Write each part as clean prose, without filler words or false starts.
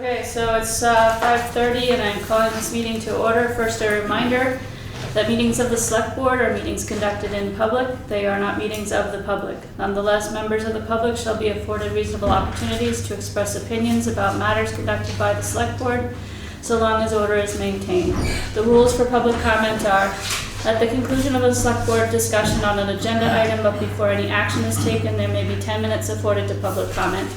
Okay, so it's 5:30 and I'm calling this meeting to order. First, a reminder that meetings of the Select Board are meetings conducted in public. They are not meetings of the public. Nonetheless, members of the public shall be afforded reasonable opportunities to express opinions about matters conducted by the Select Board, so long as order is maintained. The rules for public comment are: at the conclusion of a Select Board discussion on an agenda item, but before any action is taken, there may be 10 minutes afforded to public comment.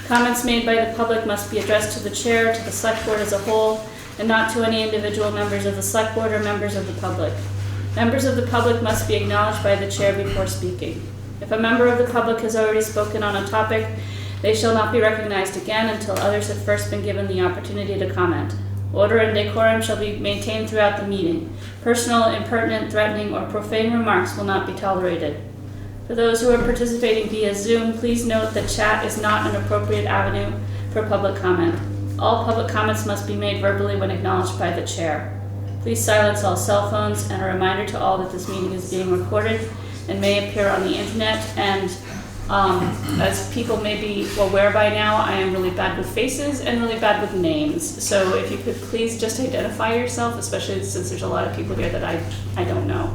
Comments made by the public must be addressed to the chair, to the Select Board as a whole, and not to any individual members of the Select Board or members of the public. Members of the public must be acknowledged by the chair before speaking. If a member of the public has already spoken on a topic, they shall not be recognized again until others have first been given the opportunity to comment. Order and decorum shall be maintained throughout the meeting. Personal, impertinent, threatening, or profane remarks will not be tolerated. For those who are participating via Zoom, please note that chat is not an appropriate avenue for public comment. All public comments must be made verbally when acknowledged by the chair. Please silence all cell phones, and a reminder to all that this meeting is being recorded and may appear on the internet. And as people may be aware by now, I am really bad with faces and really bad with names. So if you could please just identify yourself, especially since there's a lot of people here that I don't know,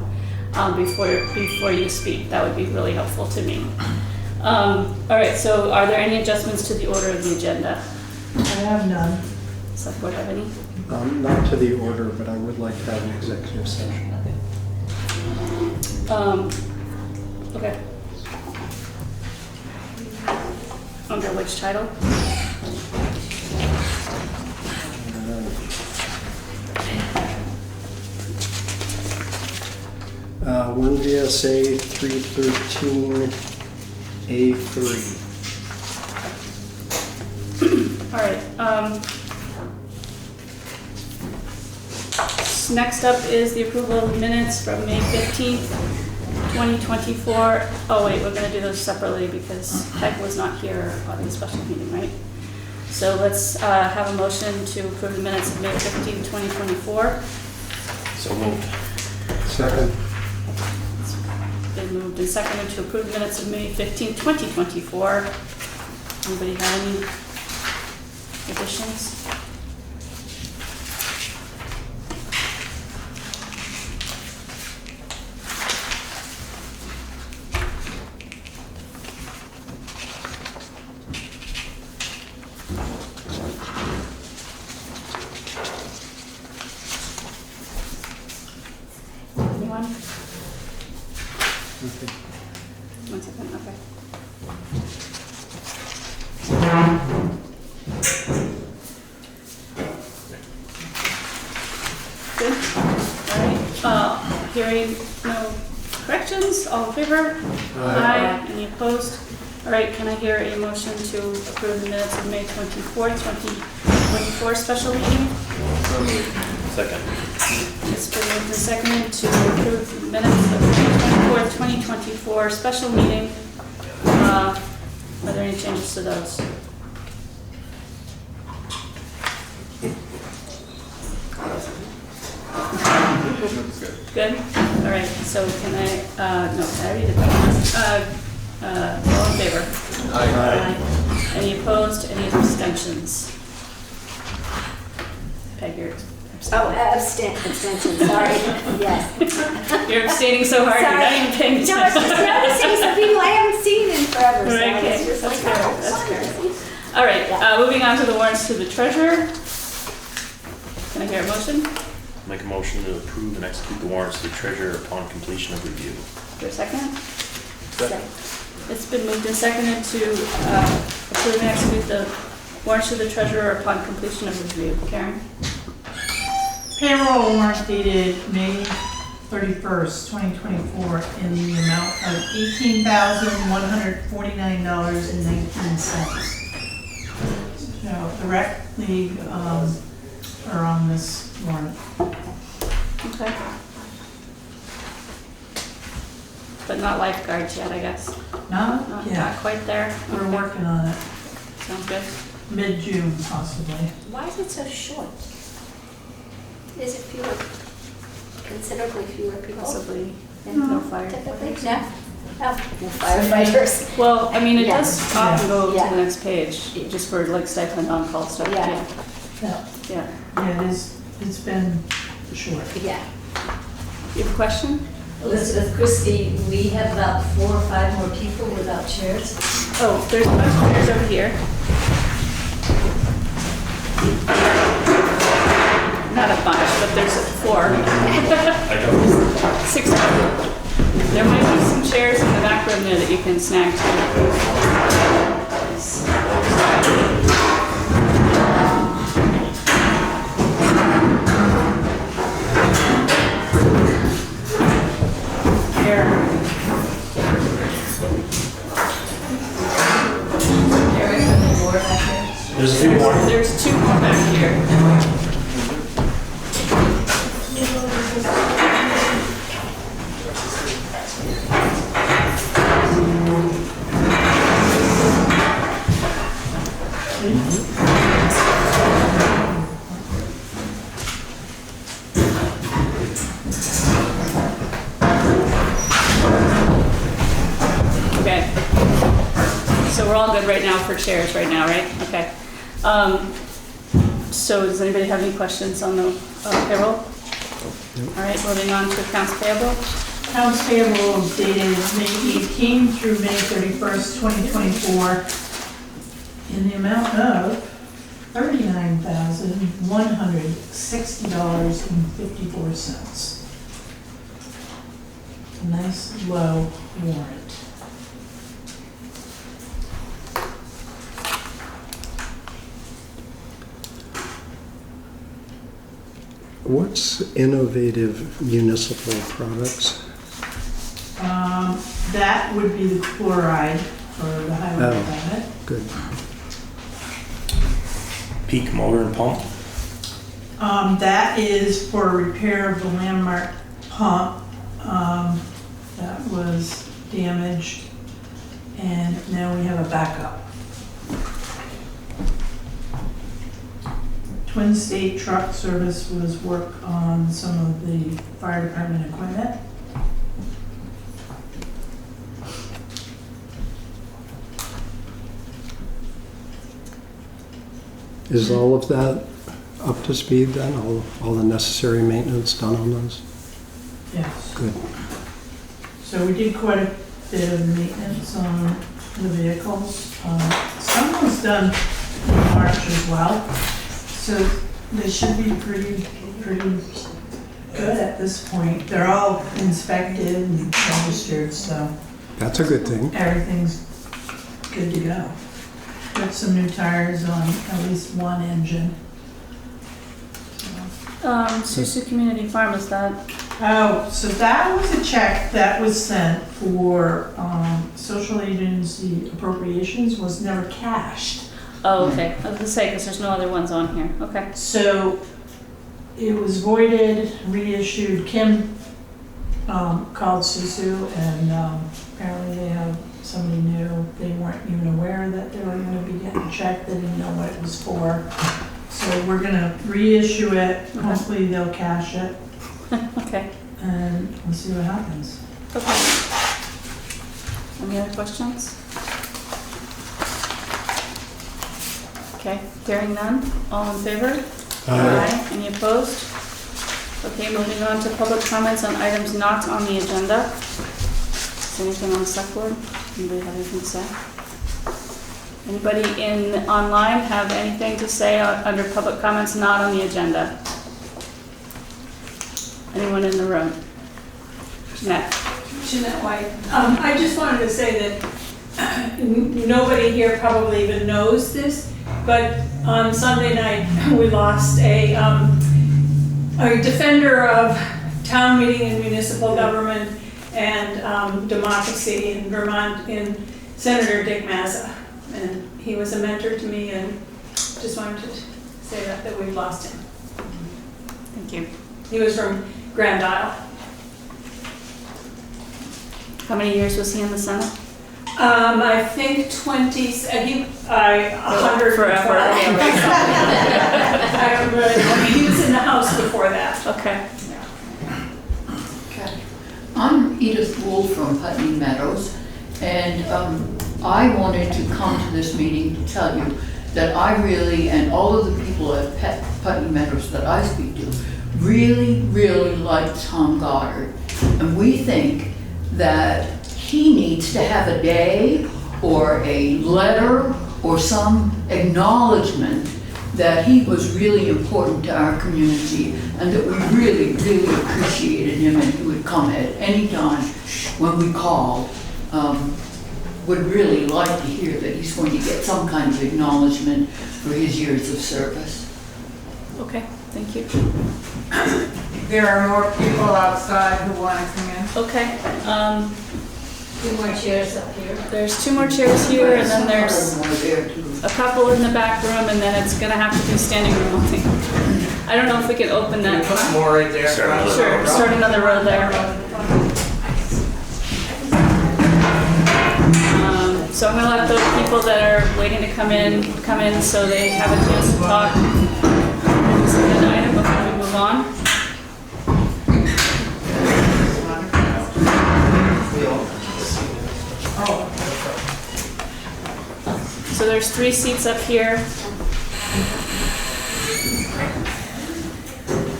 before you speak. That would be really helpful to me. All right, so are there any adjustments to the order of the agenda? I have none. Select Board have any? Not to the order, but I would like to have an executive session. Okay. Under which title? One VSA 313 A3. All right. Next up is the approval of minutes from May 15th, 2024. Oh wait, we're gonna do those separately because Peg was not here on the special meeting, right? So let's have a motion to approve the minutes of May 15th, 2024. So moved. Second. It's been moved and seconded to approve minutes of May 15th, 2024. Anybody have any additions? Anyone? Okay. 1 second, okay. Good. All right. Hearing no corrections, all in favor? Aye. Any opposed? All right, can I hear a motion to approve the minutes of May 24th, 2024 special meeting? Second. It's been moved and seconded to approve the minutes of May 24th, 2024 special meeting. Are there any changes to those? Good? All right, so can I, no, I already did that one. All in favor? Aye. Any opposed? Any abstentions? Peg, you're Oh, abstaining. abstention, sorry, yes. You're abstaining so hard, you're not even paying attention. No, I was just noticing some people I haven't seen in forever, so Right, okay, it's just that's like, fair, oh, that's sorry. fair. All right, moving on to the warrants to the treasurer. Can I hear a motion? Make a motion to approve and execute the warrants to the treasurer upon completion of review. Is there a second? Second. It's been moved and seconded to approve and execute the warrants to the treasurer upon completion of review. Karen? Payroll warrant dated May 31st, 2024 in the amount of $18,149.19. So the rec league are on this warrant. Okay. But not lifeguards yet, I guess. Not Not yet. quite there. We're Okay. working on it. Sounds good. Mid-June possibly. Why is it so short? Is it fewer, considerably fewer people? Possibly than no fire. Typically, no? Firefighters. Well, I mean, it Yeah. does often go Yeah. to the next page, just for like stipend on-call stuff. Yeah. Yeah, Yeah. yeah, it's been short. Yeah. You have a question? Elizabeth Christie, we have about 4 or 5 more people without chairs. Oh, there's a bunch of chairs over here. Not a bunch, but there's 4. 6. There might be some chairs in the back room there that you can snag too. Here. There's a few more. There's 2 more back here. Okay. So we're all good right now for chairs right now, right? Okay. So does anybody have any questions on the payroll? All right, moving on to accounts payable. Accounts payable dated May 18 through May 31st, 2024, in the amount of $39,160.54. A nice low warrant. What's innovative municipal products? That would be the chloride for the highway Oh. department. Good. Peak motor and pump. That is for repair of the landmark pump that was damaged, and now we have a backup. Twin State Truck Service was work on some of the fire department equipment. Is all of that up to speed then? All the necessary maintenance done on those? Yes. Good. So we did quite a bit of maintenance on the vehicles. Some was done in March as well. So they should be pretty good at this point. They're all inspected and registered, so That's a good thing. everything's good to go. Put some new tires on at least one engine. Susu Community Farm, is that? Oh, so that was a check that was sent for social agency appropriations, was never cashed. Oh, okay. I was gonna say, because there's no other ones on here. Okay. So it was voided, reissued. Kim called Susu, and apparently they have somebody new. They weren't even aware that they were gonna be getting a check. They didn't know what it was for. So we're gonna reissue it. Hopefully they'll cash it, Okay. and we'll see what happens. Okay. Any other questions? Okay, hearing none. All in favor? Aye. Any opposed? Okay, moving on to public comments on items not on the agenda. Is anything on the select board? Anybody have anything to say? Anybody online have anything to say under public comments not on the agenda? Anyone in the room? Jeanette? Jeanette White. I just wanted to say that nobody here probably even knows this, but on Sunday night, we lost a defender of town meeting and municipal government and democracy in Vermont, in Senator Dick Mazza. And he was a mentor to me, and just wanted to say that we've lost him. Thank you. He was from Grand Isle. How many years was he in the Senate? I think 20, 100. Forever. I don't really know. He was in the House before that. Okay. Okay. I'm Edith Wool from Putney Meadows, and I wanted to come to this meeting to tell you that I really, and all of the people at Putney Meadows that I speak to, really, really like Tom Goddard. And we think that he needs to have a day or a letter or some acknowledgement that he was really important to our community and that we really, really appreciated him, and he would come at any time when we called. Would really like to hear that he's going to get some kind of acknowledgement for his years of service. Okay, thank you. There are more people outside who want to come in. Okay, 2 more chairs up here. there's 2 more chairs here, and then there's More there too. a couple in the back room, and then it's gonna have to be standing room only. I don't know if we can open that. Put some more right there. Start another Sure, start another row there. So I'm gonna let the people that are waiting to come in so they have a chance to talk. This is an item before we move on. So there's 3 seats up here.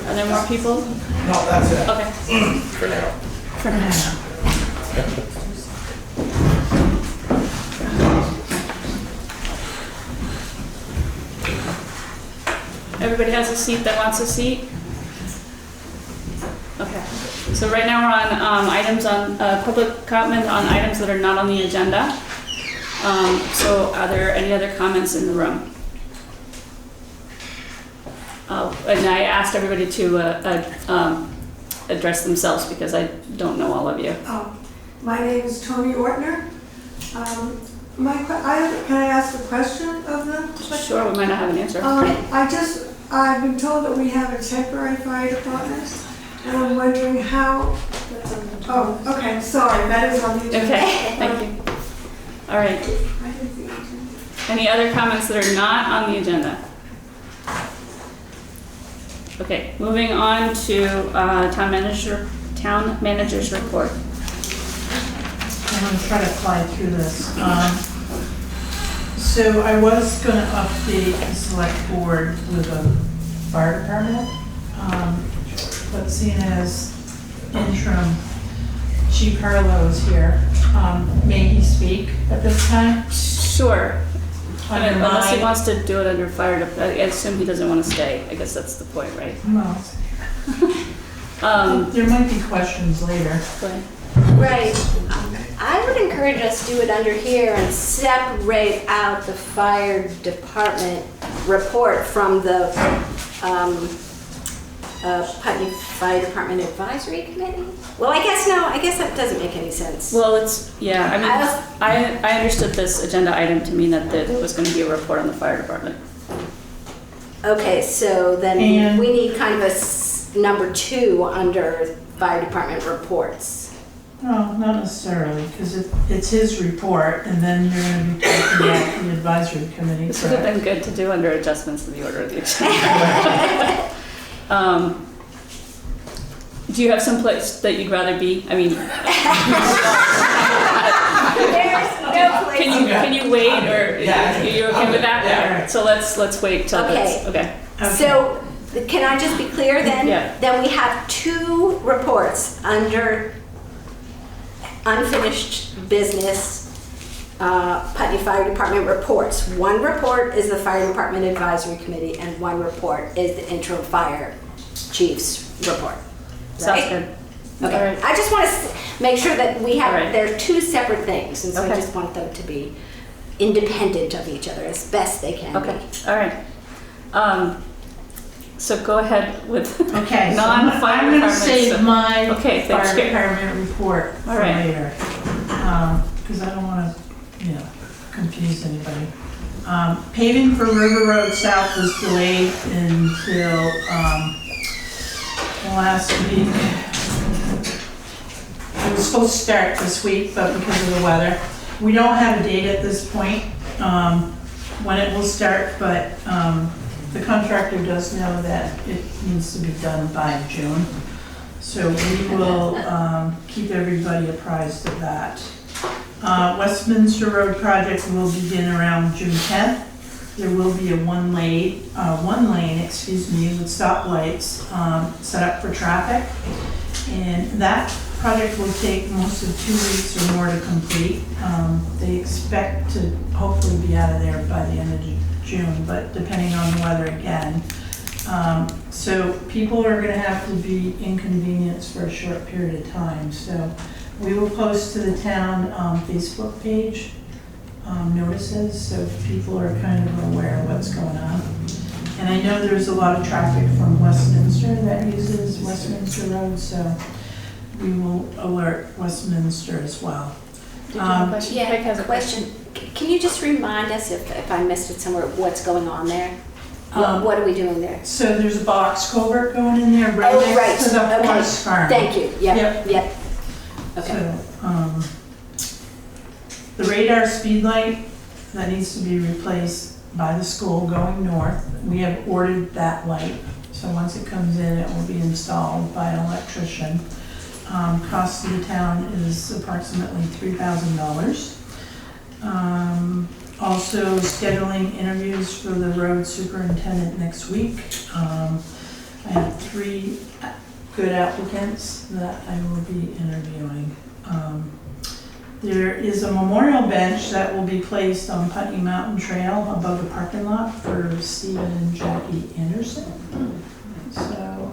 Are there more people? No, that's it. Okay. For now. For now. Everybody has a seat that wants a seat? Okay. So right now we're on items on, public comment on items that are not on the agenda. So are there any other comments in the room? And I asked everybody to address themselves because I don't know all of you. My name is Tony Ortner. Can I ask a question of them? Sure, we might not have an answer. I've been told that we have a temporary fire department, and I'm wondering how. Oh, okay, sorry, that is on the agenda. Okay, thank you. All right. Any other comments that are not on the agenda? Okay, moving on to town manager's report. I'm gonna try to fly through this. So I was gonna update the select board with a fire department, but seeing as interim Chief Harlow is here, may he speak at this time? Sure. I mean, Under unless he my- wants to do it under fire, I assume he doesn't want to stay. I guess that's the point, right? Well, there might be questions later. Go ahead. Right. I would encourage us to do it under here and separate out the fire department report from the Putney Fire Department Advisory Committee. Well, I guess that doesn't make any sense. Well, I understood this agenda item to mean that there was going to be a report on the fire department. Okay, so then And- we need kind of a number 2 under fire department reports. No, not necessarily, because it's his report, and then you're gonna be talking about the advisory committee. This would have been good to do under adjustments to the order of the agenda. Do you have some place that you'd rather be? I mean, There's no place. can you wait, or Yeah. are you okay with that? Yeah. All right, so let's wait till Okay. it's okay. So, can I just be clear then? Yeah. Then we have 2 reports under unfinished business, Putney Fire Department reports. 1 report is the Fire Department Advisory Committee, and 1 report is the interim fire chief's report. Sounds Right? good. Okay, All right. I just want to make sure that we have, All right. they're 2 separate things, and so I Okay. just want them to be independent of each other as best they can be. Okay, all right. So go ahead with Okay, so non-fire I'm gonna department save stuff. my Okay, fire thank you. department report All for right. later. Because I don't wanna, confuse anybody. Paving for River Road South was delayed until, last week. It was supposed to start this week, but because of the weather. We don't have a date at this point, when it will start, but, the contractor does know that it needs to be done by June. So we will keep everybody apprised of that. Westminster Road project will begin around June 10th. There will be a one lane, with stoplights set up for traffic. And that project will take most of 2 weeks or more to complete. They expect to hopefully be out of there by the end of June, but depending on the weather again. So people are gonna have to be inconvenienced for a short period of time. So we will post to the town Facebook page notices, so people are kind of aware of what's going on. And I know there's a lot of traffic from Westminster that uses Westminster Road, so we will alert Westminster as well. Did you have a question? Yeah, Rick has a question. Can you just remind us, if I missed it somewhere, what's going on there? What are we doing there? So there's a box culvert going in there right next to the horse farm. Thank you, yep. Okay. So, the radar speed light that needs to be replaced by the school going north, we have ordered that light. So once it comes in, it will be installed by an electrician. Cost to the town is approximately $3,000. Also scheduling interviews for the road superintendent next week. I have 3 good applicants that I will be interviewing. There is a memorial bench that will be placed on Putney Mountain Trail above the parking lot for Stephen and Jackie Anderson. So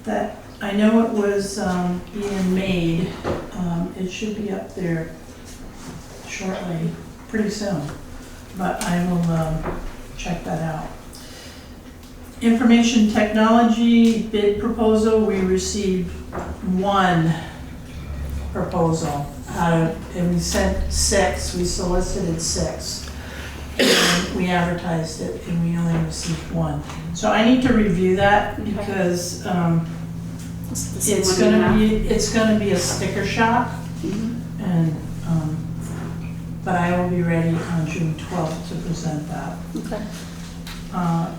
that, I know it was being made. It should be up there shortly, pretty soon, but I will check that out. Information technology bid proposal, we received 1 proposal and we sent 6, we solicited 6. And we advertised it and we only received 1. So I need to review that because it's gonna be a sticker shock. And but I will be ready on June 12th to present that. Okay.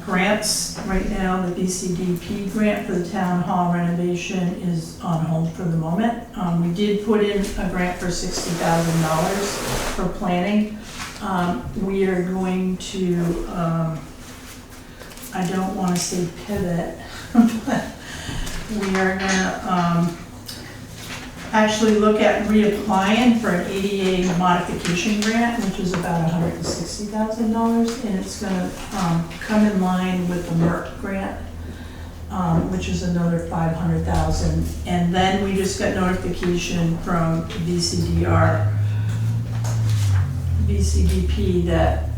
Grants, right now, the BCDP grant for the town hall renovation is on hold for the moment. We did put in a grant for $60,000 for planning. We are going to, I don't want to say pivot, but we are gonna actually look at reapplying for an ADA modification grant, which is about $160,000, and it's going to come in line with the MERC grant, which is another $500,000. And then we just got notification from BCDP that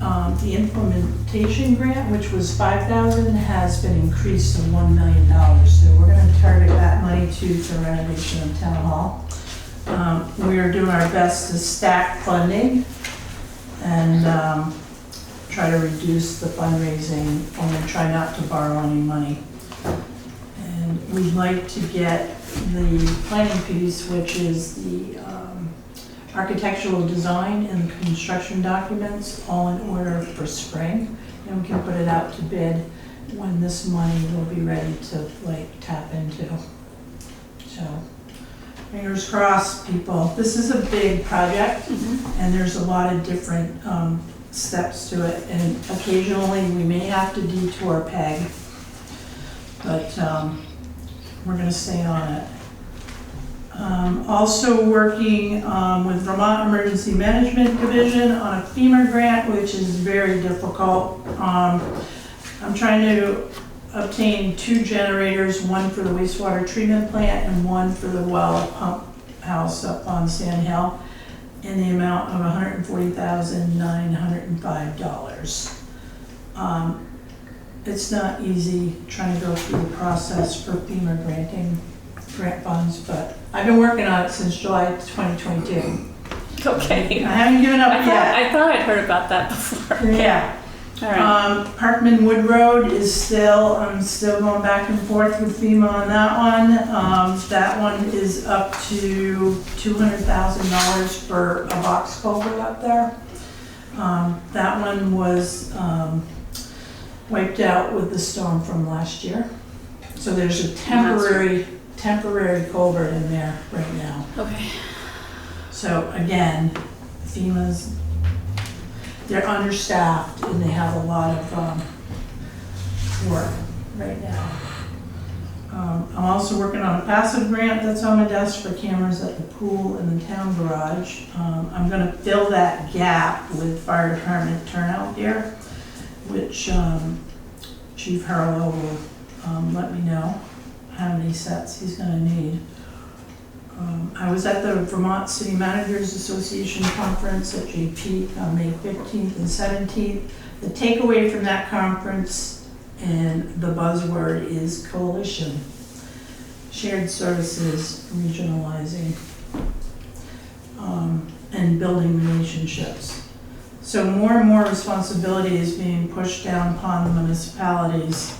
the implementation grant, which was $5,000, has been increased to $1 million. So we're going to target that money too for renovation of town hall. We are doing our best to stack funding and try to reduce the fundraising and try not to borrow any money. And we'd like to get the planning piece, which is the architectural design and the construction documents, all in order for spring. And we can put it out to bid when this money will be ready to tap into. So fingers crossed, people. This is a big project and there's a lot of different steps to it. And occasionally we may have to detour PEG, but we're gonna stay on it. Also working with Vermont Emergency Management Division on a FEMA grant, which is very difficult. I'm trying to obtain 2 generators, one for the wastewater treatment plant and one for the well pump house up on Sand Hill, in the amount of $140,905. It's not easy trying to go through the process for FEMA grant funds, but I've been working on it since July 2022. Okay. I haven't given up yet. I thought I'd heard about that before. Yeah. All right. Parkman Wood Road is still, I'm still going back and forth with FEMA on that one. That one is up to $200,000 for a box culvert up there. That one was wiped out with the storm from last year. So there's a temporary culvert in there right now. Okay. So again, FEMA's, they're understaffed and they have a lot of work right now. I'm also working on a passive grant that's on my desk for cameras at the pool and the town garage. I'm gonna fill that gap with fire department turnout gear, which Chief Harlow will let me know how many sets he's gonna need. I was at the Vermont City Managers Association conference at JP on May 15th and 17th. The takeaway from that conference, and the buzzword is coalition, shared services, regionalizing, and building relationships. So more and more responsibility is being pushed down upon the municipalities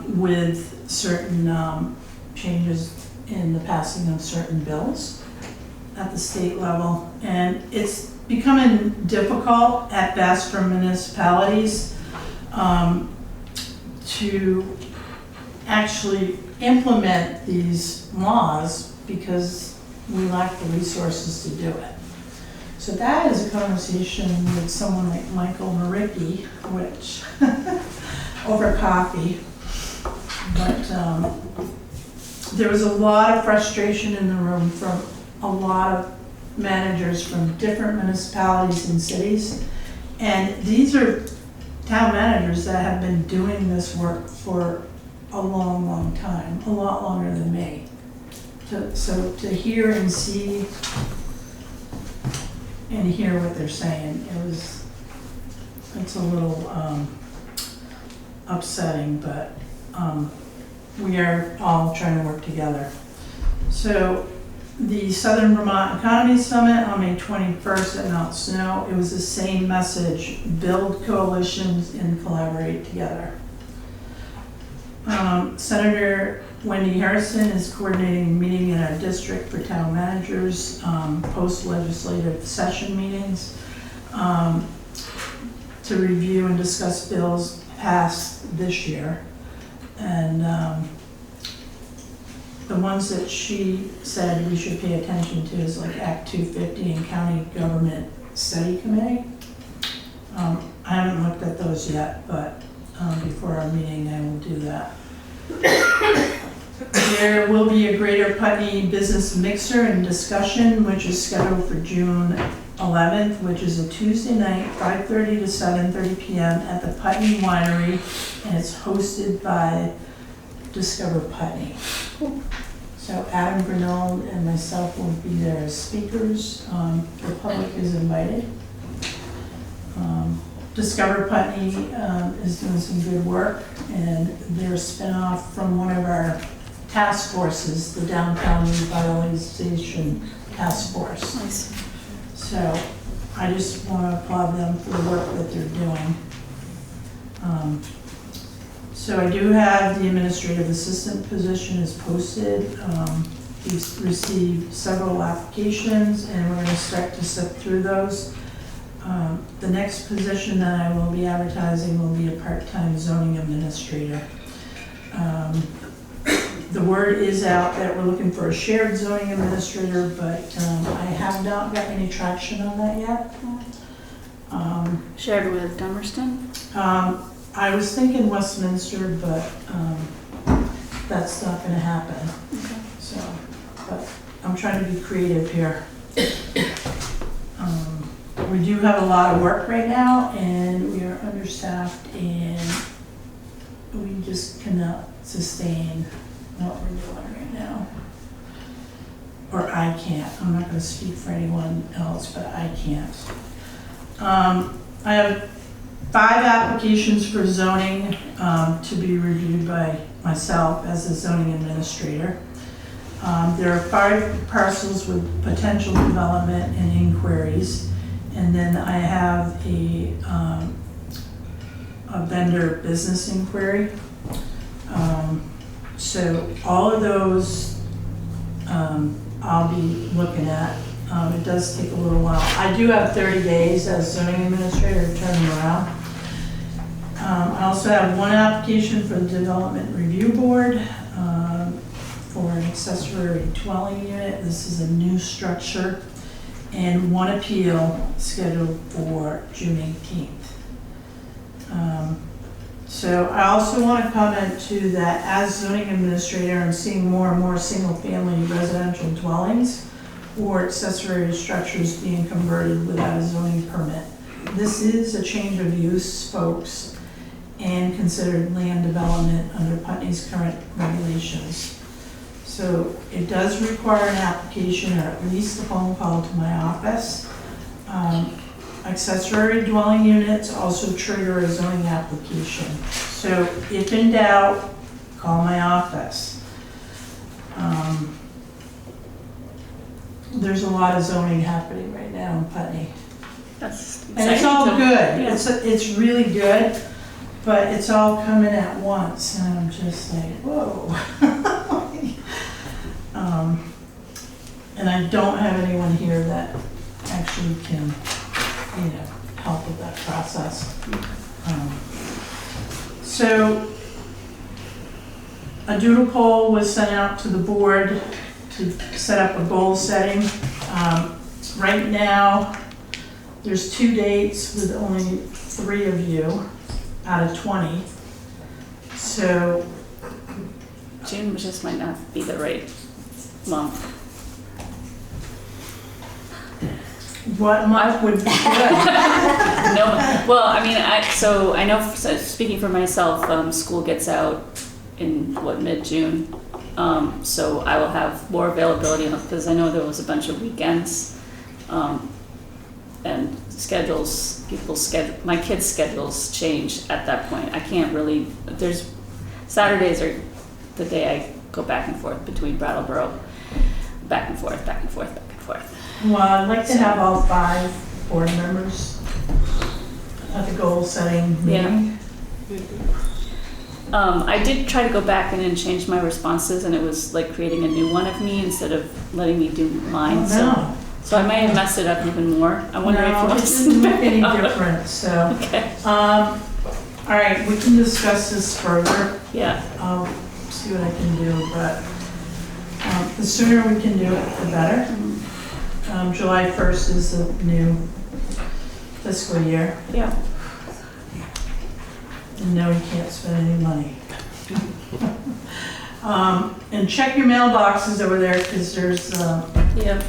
with certain changes in the passing of certain bills at the state level. And it's becoming difficult at best for municipalities to actually implement these laws because we lack the resources to do it. So that is a conversation with someone like Michael Maricki, which over coffee. But there was a lot of frustration in the room from a lot of managers from different municipalities and cities. And these are town managers that have been doing this work for a long, long time, a lot longer than me. So to hear and see and hear what they're saying, it's a little upsetting, but we are all trying to work together. So the Southern Vermont Economy Summit on May 21st at Mount Snell, it was the same message: build coalitions and collaborate together. Senator Wendy Harrison is coordinating a meeting in our district for town managers, post-legislative session meetings, to review and discuss bills passed this year. And the ones that she said we should pay attention to is like Act 250 and County Government Study Committee. I haven't looked at those yet, but before our meeting I will do that. There will be a Greater Putney Business Mixer and Discussion, which is scheduled for June 11th, which is a Tuesday night, 5:30 to 7:30 p.m. at the Putney Winery, and it's hosted by Discover Putney. So Adam Grinold and myself will be there as speakers. The public is invited. Discover Putney is doing some good work, and they're a spin-off from one of our task forces, the Downtown Revitalization Task Force. Nice. So I just want to applaud them for the work that they're doing. So I do have the administrative assistant position is posted. We've received several applications and we're going to start to sift through those. The next position that I will be advertising will be a part-time zoning administrator. The word is out that we're looking for a shared zoning administrator, but I have not got any traction on that yet. Shared with Dummerston? I was thinking Westminster, but that's not going to happen. Okay. So, but I'm trying to be creative here. We do have a lot of work right now, and we are understaffed, and we just cannot sustain what we're doing right now. Or I can't. I'm not going to speak for anyone else, but I can't. I have 5 applications for zoning to be reviewed by myself as a zoning administrator. There are 5 parcels with potential development and inquiries. And then I have a vendor business inquiry. So all of those I'll be looking at. It does take a little while. I do have 30 days as zoning administrator to turn them around. I also have one application for the Development Review Board for an accessory dwelling unit. This is a new structure, and one appeal scheduled for June 18th. So I also want to comment too that as zoning administrator, I'm seeing more and more single-family residential dwellings or accessory structures being converted without a zoning permit. This is a change of use, folks, and considered land development under Putney's current regulations. So it does require an application or at least a phone call to my office. Accessory dwelling units also trigger a zoning application. So if in doubt, call my office. There's a lot of zoning happening right now in Putney. That's And it's exciting all to- good. Yeah. It's really good, but it's all coming at once, and I'm just like, whoa. And I don't have anyone here that actually can, help with that process. So a doodle poll was sent out to the board to set up a goal setting. Right now, there's 2 dates with only 3 of you out of 20. So June just might not be the right month. what month would be good? No, well, I mean, so I know, speaking for myself, school gets out in mid-June. So I will have more availability because I know there was a bunch of weekends. And my kids' schedules change at that point. I can't really, Saturdays are the day I go back and forth between Brattleboro, back and forth, back and forth, back and forth. Well, I'd like to have all 5 board members at the goal setting meeting. I did try to go back and then change my responses, and it was like creating a new one of me instead of letting me do mine. Oh, no. So I may have messed it up even more. I wonder if you No, want it to doesn't make any difference, so. Okay. All right, we can discuss this further. Yeah. I'll see what I can do, but the sooner we can do it, the better. July 1st is the new fiscal year. Yeah. And no, you can't spend any money. And check your mailboxes over there, because there's Yeah.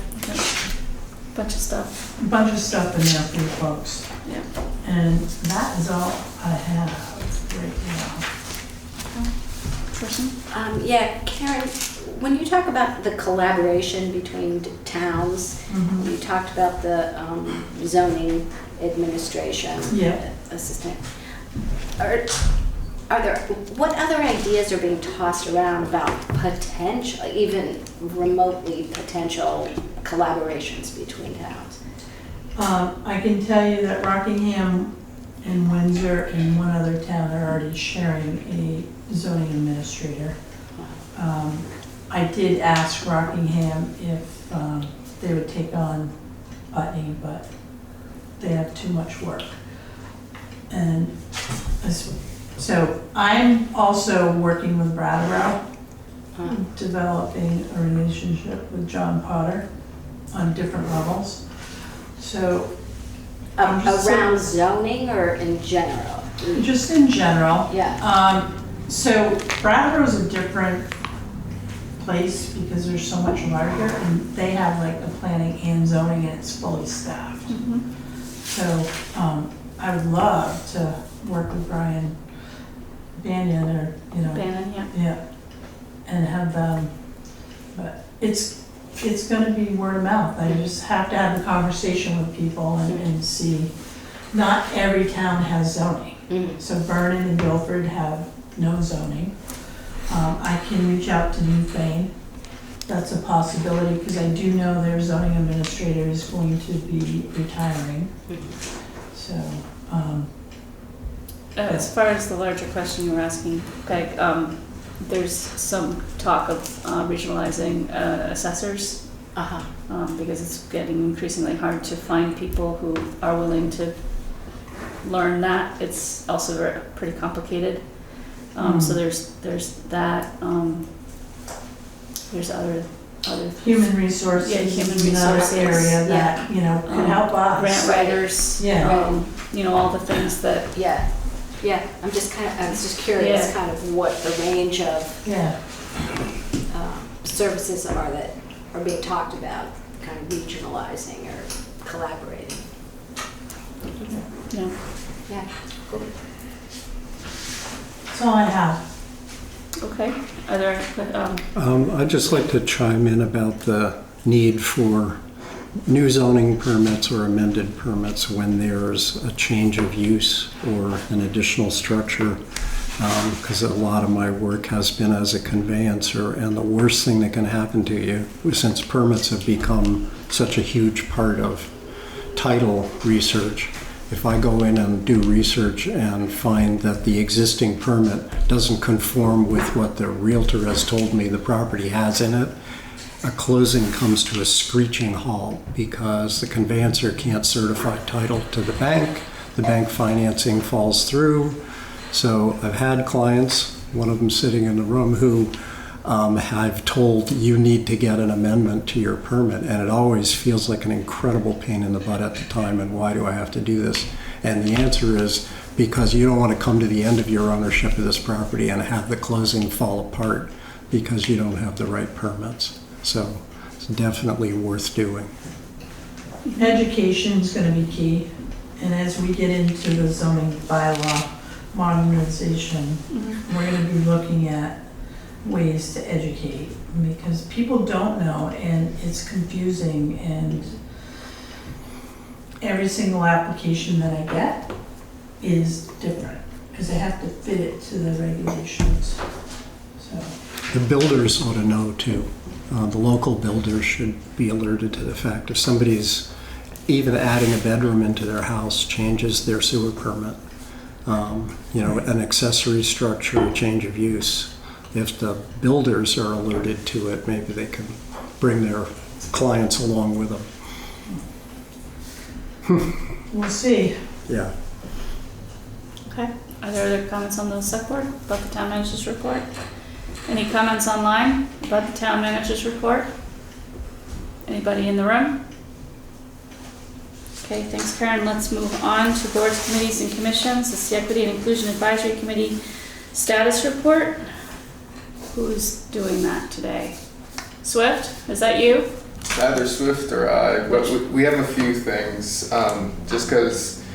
Bunch of stuff. a bunch of stuff in there for you folks. Yeah. And that is all I have right Person? Yeah, Karen, when you talk about the collaboration between towns, now. you talked about the zoning administration Yeah. assistant. Are there, what other ideas are being tossed around about potential, even remotely potential collaborations between towns? I can tell you that Rockingham and Windsor and one other town are already sharing a zoning administrator. I did ask Rockingham if they would take on Putney, but they have too much work. And so I'm also working with Brattleboro, developing a relationship with John Potter on different levels. So Around zoning or in general? just in general. Yeah. So Brattleboro's a different place because they're so much larger, and they have like the planning and zoning, and it's fully staffed. So I would love to work with Brian Banyan or, Bannon, yeah. yeah, and have them, but it's gonna be word of mouth. I just have to have the conversation with people and see. Not every town has zoning. So Vernon and Guilford have no zoning. I can reach out to Newfane. That's a possibility, because I do know their zoning administrator is going to be retiring. So, As far as the larger question you were asking, Peg, there's some talk of regionalizing assessors, because it's getting increasingly hard to find people who are willing to learn that. It's also pretty complicated. So there's that. There's other Human resources. Yeah, human is another resources, area that, you know, could help us. grant writers. Yeah. You know, all the things that. Yeah, yeah, I was just curious Yeah. kind of what the range of Yeah. services are that are being talked about, kind of regionalizing or collaborating. Yeah. Yeah, cool. That's all I have. Okay. Are there? I'd just like to chime in about the need for new zoning permits or amended permits when there's a change of use or an additional structure, because a lot of my work has been as a conveyancer, and the worst thing that can happen to you, since permits have become such a huge part of title research, if I go in and do research and find that the existing permit doesn't conform with what the realtor has told me the property has in it, a closing comes to a screeching halt because the conveyancer can't certify title to the bank financing falls through. So I've had clients, one of them sitting in the room, who I've told you need to get an amendment to your permit, and it always feels like an incredible pain in the butt at the time, and why do I have to do this? And the answer is because you don't want to come to the end of your ownership of this property and have the closing fall apart because you don't have the right permits. So it's definitely worth doing. Education is going to be key, and as we get into the zoning bylaw modernization, we're going to be looking at ways to educate, because people don't know and it's confusing, and every single application that I get is different because I have to fit it to the regulations. So The builders ought to know too. The local builders should be alerted to the fact if somebody's even adding a bedroom into their house changes their sewer permit. You know, an accessory structure, a change of use. If the builders are alerted to it, maybe they can bring their clients along with them. we'll see. Yeah. Okay. Are there other comments on the select board about the town manager's report? Any comments online about the town manager's report? Anybody in the room? Okay, thanks, Karen. Let's move on to boards, committees, and commissions. It's the Equity and Inclusion Advisory Committee status report. Who's doing that today? Swift, is that you? Either Swift or I, but we have a few things, just because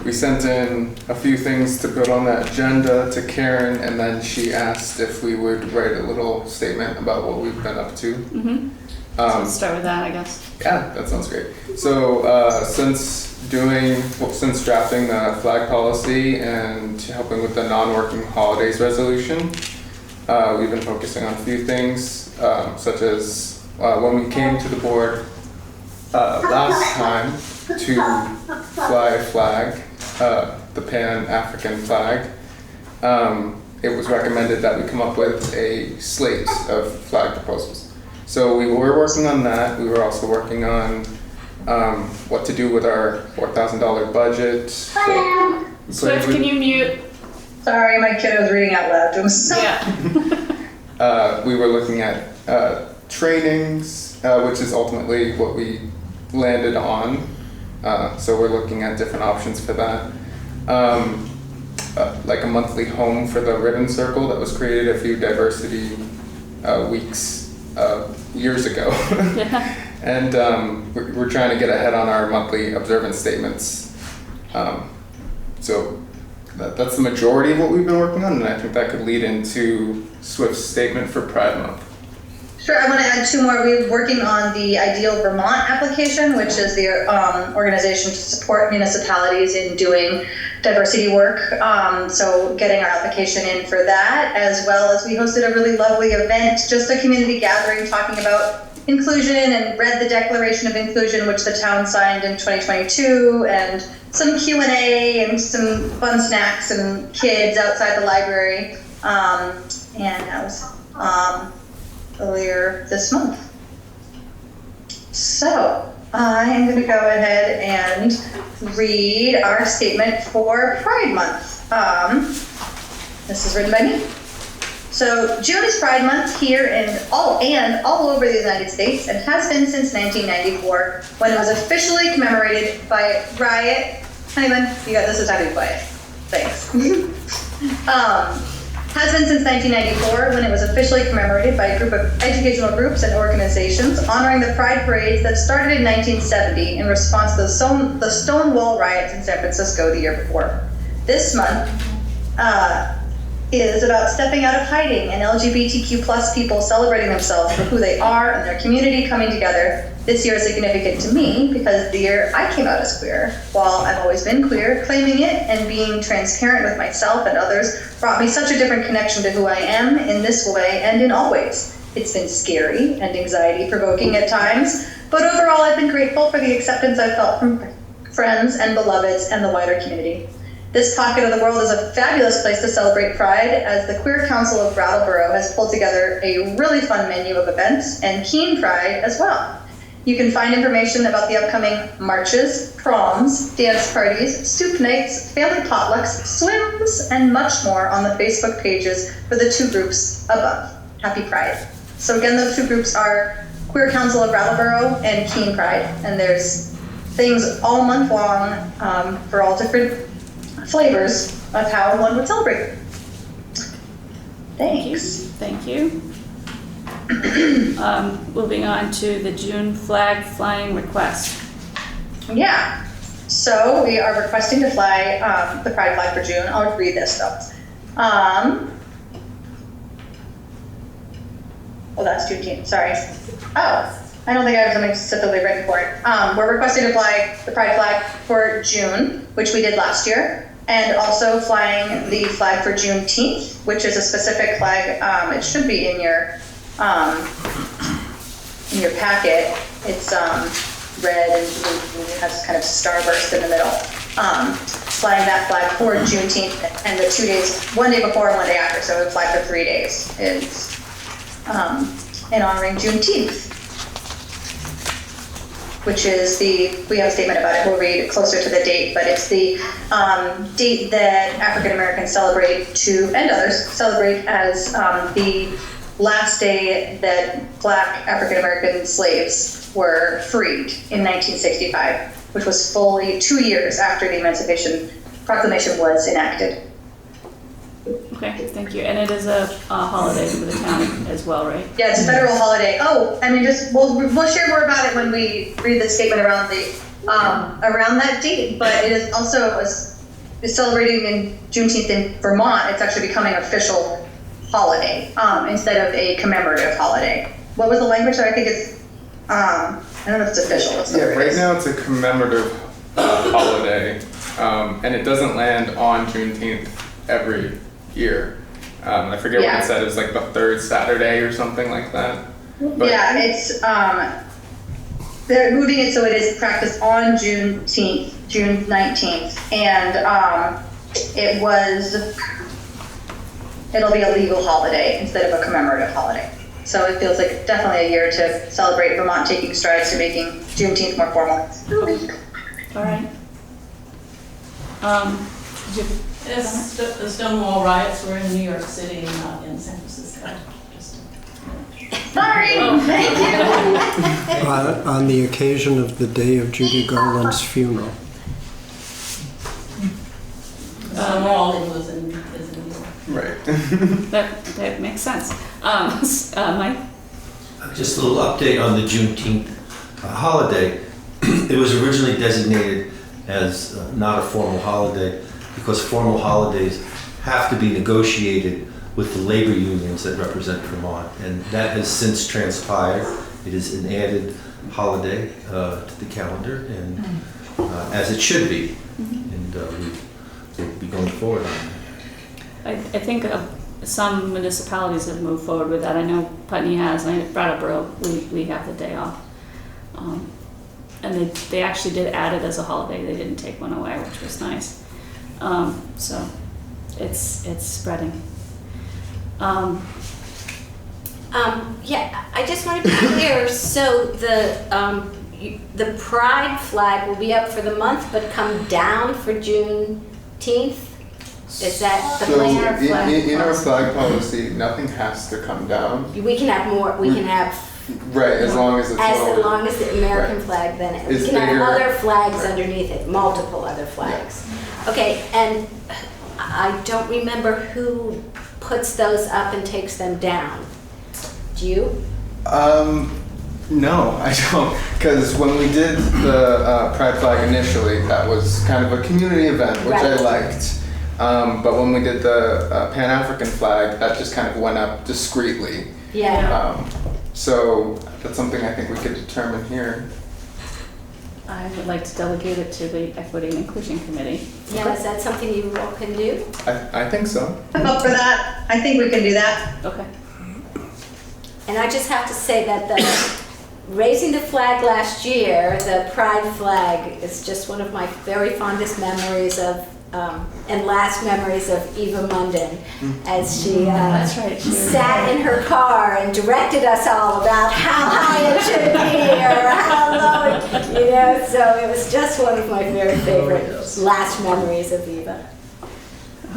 we sent in a few things to put on that agenda to Karen, and then she asked if we would write a little statement about what we've been up to. So let's start with that, I guess. Yeah, that sounds great. So since drafting the flag policy and helping with the non-working holidays resolution, we've been focusing on a few things, such as when we came to the board last time to fly a flag, the Pan-African flag, it was recommended that we come up with a slate of flag proposals. So we were working on that. We were also working on what to do with our $4,000 budget. So Swift, can you mute? Sorry, my kid was reading out loud to himself. Yeah. We were looking at trainings, which is ultimately what we landed on. So we're looking at different options for that. Like a monthly home for the ribbon circle that was created a few diversity weeks years ago. Yeah. And we're trying to get ahead on our monthly observance statements. So that's the majority of what we've been working on, and I think that could lead into Swift's statement for Pride Month. Sure, I want to add two more. We're working on the Ideal Vermont application, which is the organization to support municipalities in doing diversity work. So getting our application in for that, as well as we hosted a really lovely event, just a community gathering talking about inclusion, and read the Declaration of Inclusion, which the town signed in 2022, and some Q&A and some fun snacks and kids outside the library. And that was earlier this month. So I am going to go ahead and read our statement for Pride Month. This is written by me. So June is Pride Month here all over the United States, and has been since 1994, when it was officially commemorated by Riot. Honeyman, you got this. Is how to be quiet. Thanks. Has been since 1994, when it was officially commemorated by a group of educational groups and organizations honoring the Pride parades that started in 1970 in response to the Stonewall riots in San Francisco the year before. This month is about stepping out of hiding and LGBTQ plus people celebrating themselves for who they are and their community coming together. This year is significant to me because the year I came out as queer. While I've always been queer, claiming it and being transparent with myself and others brought me such a different connection to who I am in this way and in all ways. It's been scary and anxiety-provoking at times, but overall I've been grateful for the acceptance I've felt from friends and beloveds and the wider community. This pocket of the world is a fabulous place to celebrate Pride, as the Queer Council of Brattleboro has pulled together a really fun menu of events, and Keen Pride as well. You can find information about the upcoming marches, proms, dance parties, soup nights, family potlucks, swims, and much more on the Facebook pages for the two groups above. Happy Pride. So again, those two groups are Queer Council of Brattleboro and Keen Pride, and there's things all month long for all different flavors of how one would celebrate. Thanks. Thank you. Moving on to the June flag flying request. Yeah, so we are requesting to fly the Pride flag for June. I'll read this though. Oh, that's Juneteenth, sorry. Oh, I don't think I have something specifically written for it. We're requesting to fly the Pride flag for June, which we did last year, and also flying the flag for Juneteenth, which is a specific flag. It should be in your packet. It's red and blue, it has kind of starburst in the middle. Flying that flag for Juneteenth, and the 2 days, 1 day before and 1 day after, so we fly for 3 days. It's in honoring Juneteenth, which is we have a statement about it, we'll read closer to the date, but it's the date that African Americans celebrate and others celebrate as the last day that Black African American slaves were freed in 1965, which was fully 2 years after the Emancipation Proclamation was enacted. Okay, thank you. And it is a holiday for the town as well, right? Yeah, it's a federal holiday. Oh, I mean, we'll share more about it when we read the statement around the around that date. But it is also is celebrating in Juneteenth in Vermont. It's actually becoming an official holiday instead of a commemorative holiday. What was the language? I think it's I don't know if it's official. What's the word? Right now it's a commemorative holiday, and it doesn't land on Juneteenth every year. I forget what it said. It was like the third Saturday or something like that. But yeah, it's they're moving it so it is practiced on Juneteenth, June 19th, and it'll be a legal holiday instead of a commemorative holiday. So it feels like definitely a year to celebrate Vermont taking strides to making Juneteenth more formal. All right. Yes, the Stonewall riots were in New York City, not in San Francisco. Sorry, thank you. On the occasion of the day of Judy Garland's funeral. Stonewall is in New York. Right. That makes sense. Mike? Just a little update on the Juneteenth holiday. It was originally designated as not a formal holiday because formal holidays have to be negotiated with the labor unions that represent Vermont, and that has since transpired. It is an added holiday to the calendar, and as it should be, and we'll be going forward on that. I think some municipalities have moved forward with that. I know Putney has, and I know Brattleboro, we have the day off. And they actually did add it as a holiday. They didn't take one away, which was nice. So it's spreading. Yeah, I just want to be clear. So the pride flag will be up for the month, but come down for Juneteenth? Is that the So plan? in our flag policy, nothing has to come down. We can have more, we can have, Right, as long as it's as lower. long as the American Right. flag, then we It's can have bigger. other flags Right. underneath it, multiple other flags. Okay, and I don't remember who puts those up and takes them down. Do you? No, I don't. Because when we did the pride flag initially, that was kind of a community event, which I Right. liked. But when we did the Pan-African flag, that just kind of went up discreetly. Yeah. So that's something I think we could determine here. I would like to delegate it to the Equity and Inclusion Committee. Yeah, is that something you all can do? I think so. I'm up for that. I think we can do that. Okay. And I just have to say that the raising the flag last year, the pride flag, is just one of my very fondest memories of, and last memories of Eva Munden, as she That's right. sat in her car and directed us all about how high it should be or how low it, so it was just one of my very favorite last memories of Eva.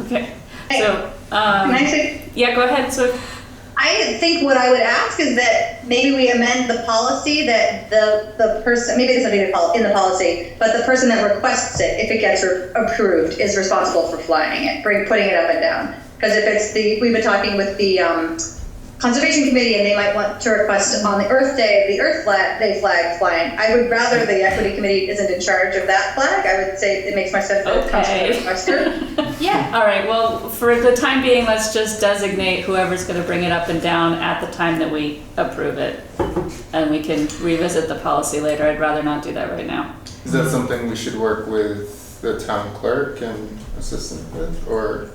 Okay. So, Can I say? yeah, go ahead. So, I think what I would ask is that maybe we amend the policy that the person, maybe there's something in the policy, but the person that requests it, if it gets approved, is responsible for flying it, putting it up and down. Because if it's we've been talking with the Conservation Committee and they might want to request on the Earth Day, the Earth Day flag flying. I would rather the Equity Committee isn't in charge of that flag. I would say it makes more sense that it comes from the requester. Yeah. all right. Well, for the time being, let's just designate whoever's going to bring it up and down at the time that we approve it, and we can revisit the policy later. I'd rather not do that right now. Is that something we should work with the town clerk and assistant with, or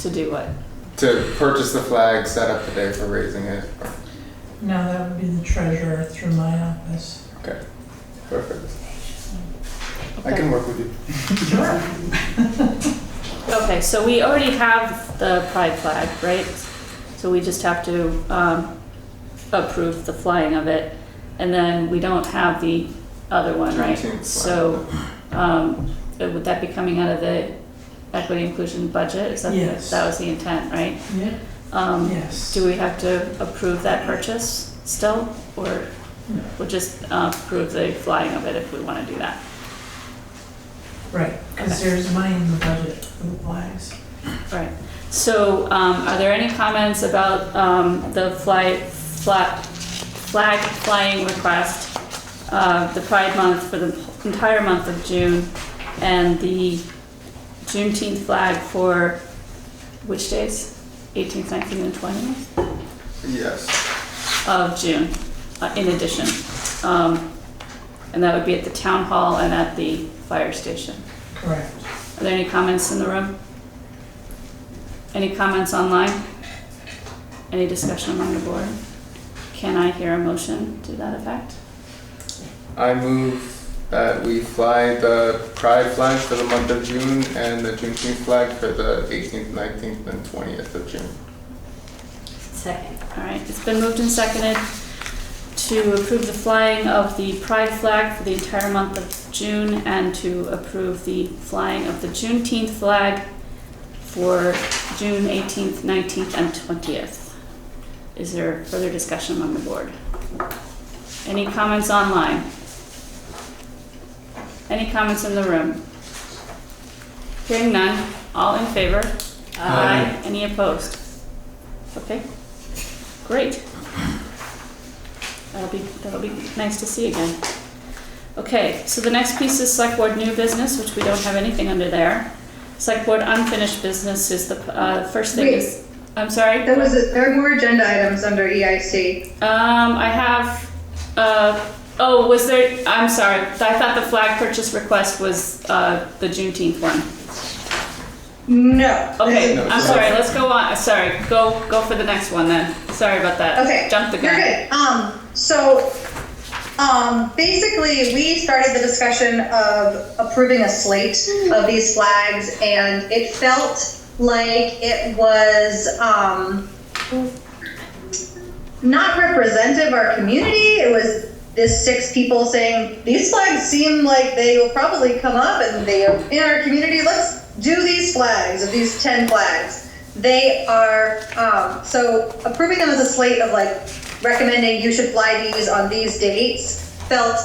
To do what? to purchase the flag, set up the day for raising it? No, that would be the treasurer through my office. Okay, perfect. I can work with you. Okay, so we already have the pride flag, right? So we just have to approve the flying of it, and then we don't have the other one, right? Juneteenth So would that be coming out of the equity inclusion budget? Is that Yes. that was the intent, right? Yeah. Yes. Do we have to approve that purchase still, or No. we'll just approve the flying of it if we want to do that? Right, because there's money in the budget for the flags. Right. So, are there any comments about the flag flying request, the Pride Month for the entire month of June, and the Juneteenth flag for which days? 18th, 19th, and 20th Yes. of June, in addition. And that would be at the town hall and at the fire station. Correct. Are there any comments in the room? Any comments online? Any discussion among the board? Can I hear a motion to that effect? I move that we fly the pride flag for the month of June and the Juneteenth flag for the 18th, 19th, and 20th of June. Second. All right, it's been moved and seconded to approve the flying of the pride flag for the entire month of June and to approve the flying of the Juneteenth flag for June 18th, 19th, and 20th. Is there further discussion among the board? Any comments online? Any comments in the room? Hearing none, all in favor? Aye. Any opposed? Okay, great. That'll be nice to see again. Okay, so the next piece is Select Board new business, which we don't have anything under there. Select Board unfinished business is the first thing is, I'm sorry? There are more agenda items under EIC. I have, oh, was there, I'm sorry, I thought the flag purchase request was the Juneteenth one. No. Okay, No, I'm sorry. sorry, let's go on, sorry, go for the next one then. Sorry about that. Okay. Jumped the gun. You're good. So basically, we started the discussion of approving a slate of these flags, and it felt like it was not representative of our community. It this 6 people saying, these flags seem like they will probably come up and they are in our community, let's do these flags, or these 10 flags. They are, so approving them as a slate of like recommending you should fly these on these dates felt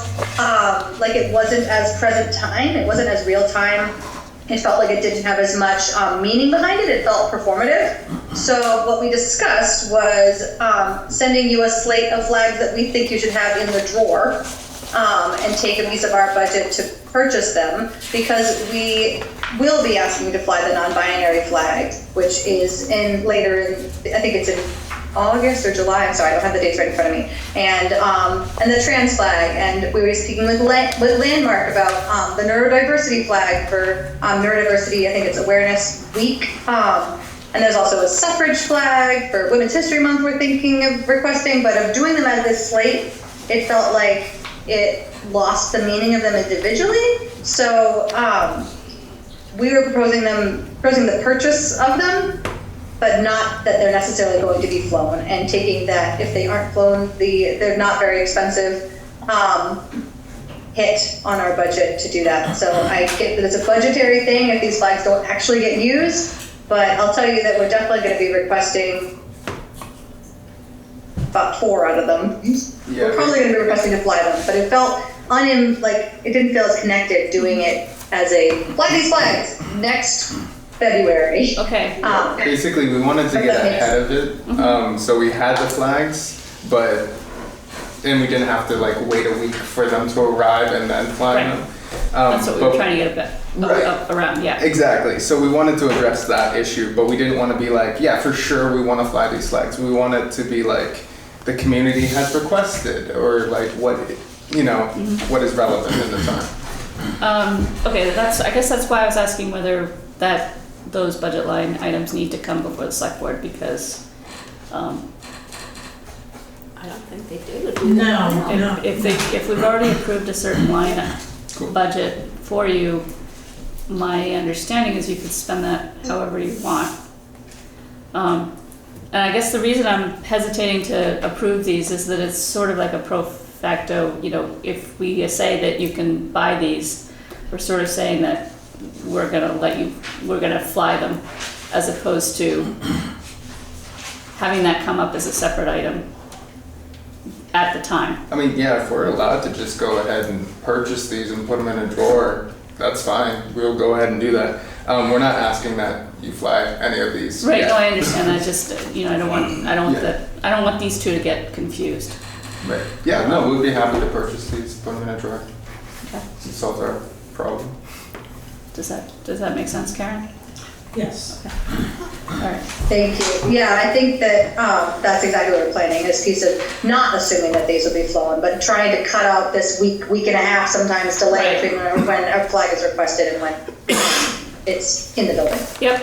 like it wasn't as present time, it wasn't as real time. It felt like it didn't have as much meaning behind it. It felt performative. So what we discussed was sending you a slate of flags that we think you should have in the drawer and take a piece of our budget to purchase them, because we will be asking you to fly the non-binary flag, which is later in, I think it's in August or July, I'm sorry, I don't have the dates right in front of me, and the trans flag, and we were speaking with Landmark about the neurodiversity flag for neurodiversity, I think it's Awareness Week, and there's also a suffrage flag for Women's History Month we're thinking of requesting, but of doing them as this slate, it felt like it lost the meaning of them individually, so we were proposing the purchase of them, but not that they're necessarily going to be flown, and taking that if they aren't flown, they're not very expensive hit on our budget to do that. So I get that it's a budgetary thing if these flags don't actually get used, but I'll tell you that we're definitely going to be requesting about 4 out of them. Yeah. We're probably going to be requesting to fly them, but it felt it didn't feel as connected doing it as a fly these flags next February. Okay. Basically, we wanted to get ahead of it, so we had the flags, and we didn't have to like wait a week for them to arrive and then fly them. That's what we were trying to get up around, yeah. Exactly. So we wanted to address that issue, but we didn't want to be like, yeah, for sure we want to fly these flags. We wanted to be like, the community has requested, or like what is relevant in the time. Okay, I guess that's why I was asking whether those budget line items need to come before the select board, because I don't think they do. No. if we've already approved a certain line budget for you, my understanding is you could spend that however you want. And I guess the reason I'm hesitating to approve these is that it's sort of like a pro facto, if we say that you can buy these, we're sort of saying that we're gonna fly them, as opposed to having that come up as a separate item at the time. I mean, yeah, if we're allowed to just go ahead and purchase these and put them in a drawer, that's fine. We'll go ahead and do that. We're not asking that you fly any of these. Right, yet. no, I understand that, just, I don't want these two to get confused. Right. Yeah, no, we'd be happy to purchase these, put them in a drawer. Okay. Solve our problem. Does that make sense, Karen? Yes. Okay. All right. Thank you. Yeah, I think that that's exactly what we're planning, is piece of not assuming that these will be flown, but trying to cut out this week and a half sometimes delay between when a flag is requested and when it's in the building. Yep.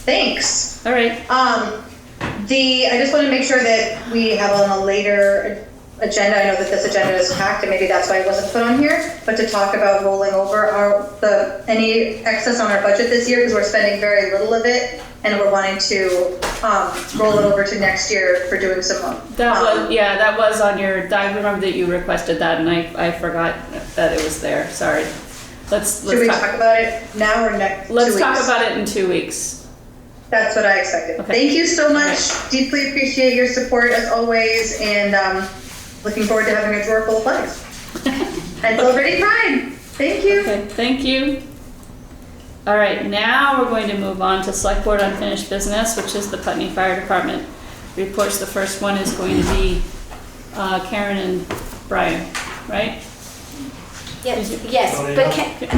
Thanks. All right. I just want to make sure that we have on a later agenda. I know that this agenda is packed, and maybe that's why it wasn't put on here, but to talk about rolling over any excess on our budget this year, because we're spending very little of it, and we're wanting to roll it over to next year for doing some. That was on your. I remember that you requested that, and I forgot that it was there. Sorry. Should we talk about it now or next? Let's talk about it in 2 weeks. That's what I expected. Okay. Thank you so much. Right. Deeply appreciate your support as always, and looking forward to having a drawer full of flags. And celebrating Pride. Thank you. Okay, thank you. All right, now we're going to move on to Select Board Unfinished Business, which is the Putney Fire Department reports. The first one is going to be Karen and Brian, right? Yes, but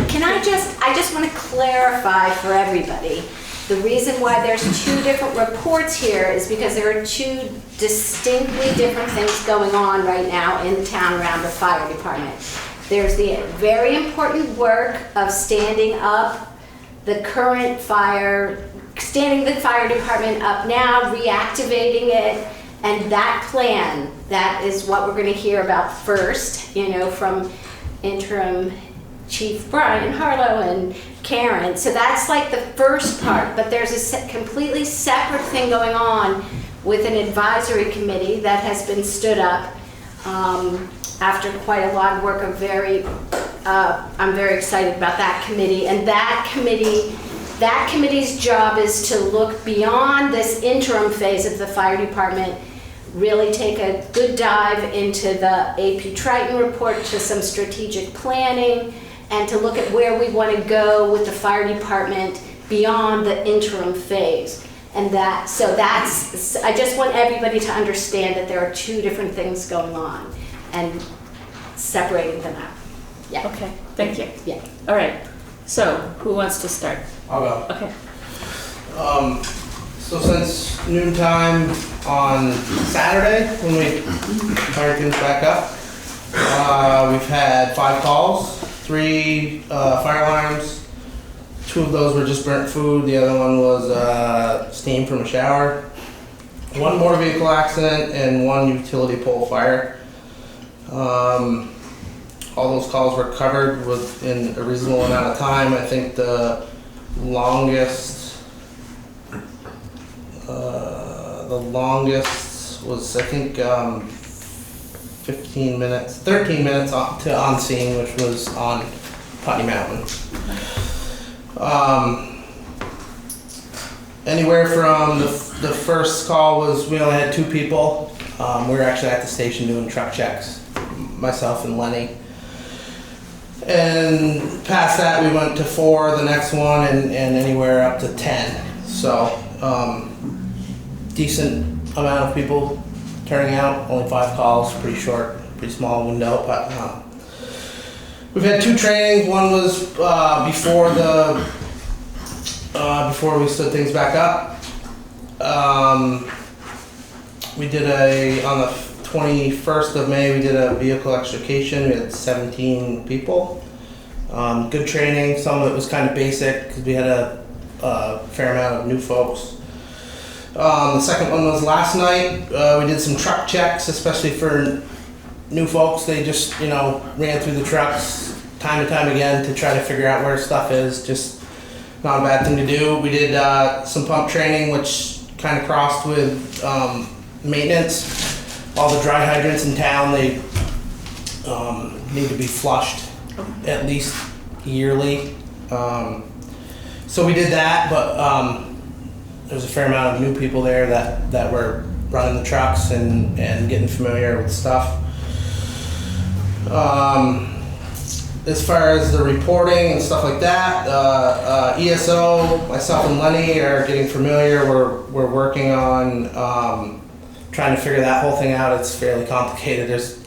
can I just want to clarify for everybody. The reason why there's 2 different reports here is because there are 2 distinctly different things going on right now in the town around the fire department. There's the very important work of standing up the current standing the fire department up now, reactivating it, and that plan, that is what we're going to hear about first, from interim Chief Brian Harlow and Karen. So that's like the first part, but there's a completely separate thing going on with an advisory committee that has been stood up after quite a lot of work, I'm very excited about that committee. And that committee's job is to look beyond this interim phase of the fire department, really take a good dive into the AP Triton report, to some strategic planning, and to look at where we want to go with the fire department beyond the interim phase. And I just want everybody to understand that there are two different things going on and separating them out. Yeah. Okay, thank you. Yeah. All right, so who wants to start? I'll go. Okay. So since noontime on Saturday, when we fired things back up, we've had 5 calls, 3 fire alarms. 2 of those were just burnt food. The other one was steam from a shower. 1 motor vehicle accident and 1 utility pole fire. All those calls were covered within a reasonable amount of time. I think the longest was, I think, 13 minutes on scene, which was on Putney Mountain. Anywhere from the first call was, we only had 2 people. We were actually at the station doing truck checks, myself and Lenny. And past that, we went to 4 the next one, and anywhere up to 10. So decent amount of people turning out. Only 5 calls, pretty short, pretty small window. But we've had 2 trainings. One was before we stood things back up. We did on the 21st of May, we did a vehicle extrication. We had 17 people. Good training. Some of it was kind of basic because we had a fair amount of new folks. The second one was last night. We did some truck checks, especially for new folks. They just, ran through the trucks time and time again to try to figure out where stuff is. Just not a bad thing to do. We did some pump training, which kind of crossed with maintenance. All the dry hydrants in town, they need to be flushed at least yearly. So we did that, but there was a fair amount of new people there that were running the trucks and getting familiar with stuff. As far as the reporting and stuff like that, ESO, myself and Lenny are getting familiar. We're working on trying to figure that whole thing out. It's fairly complicated. It's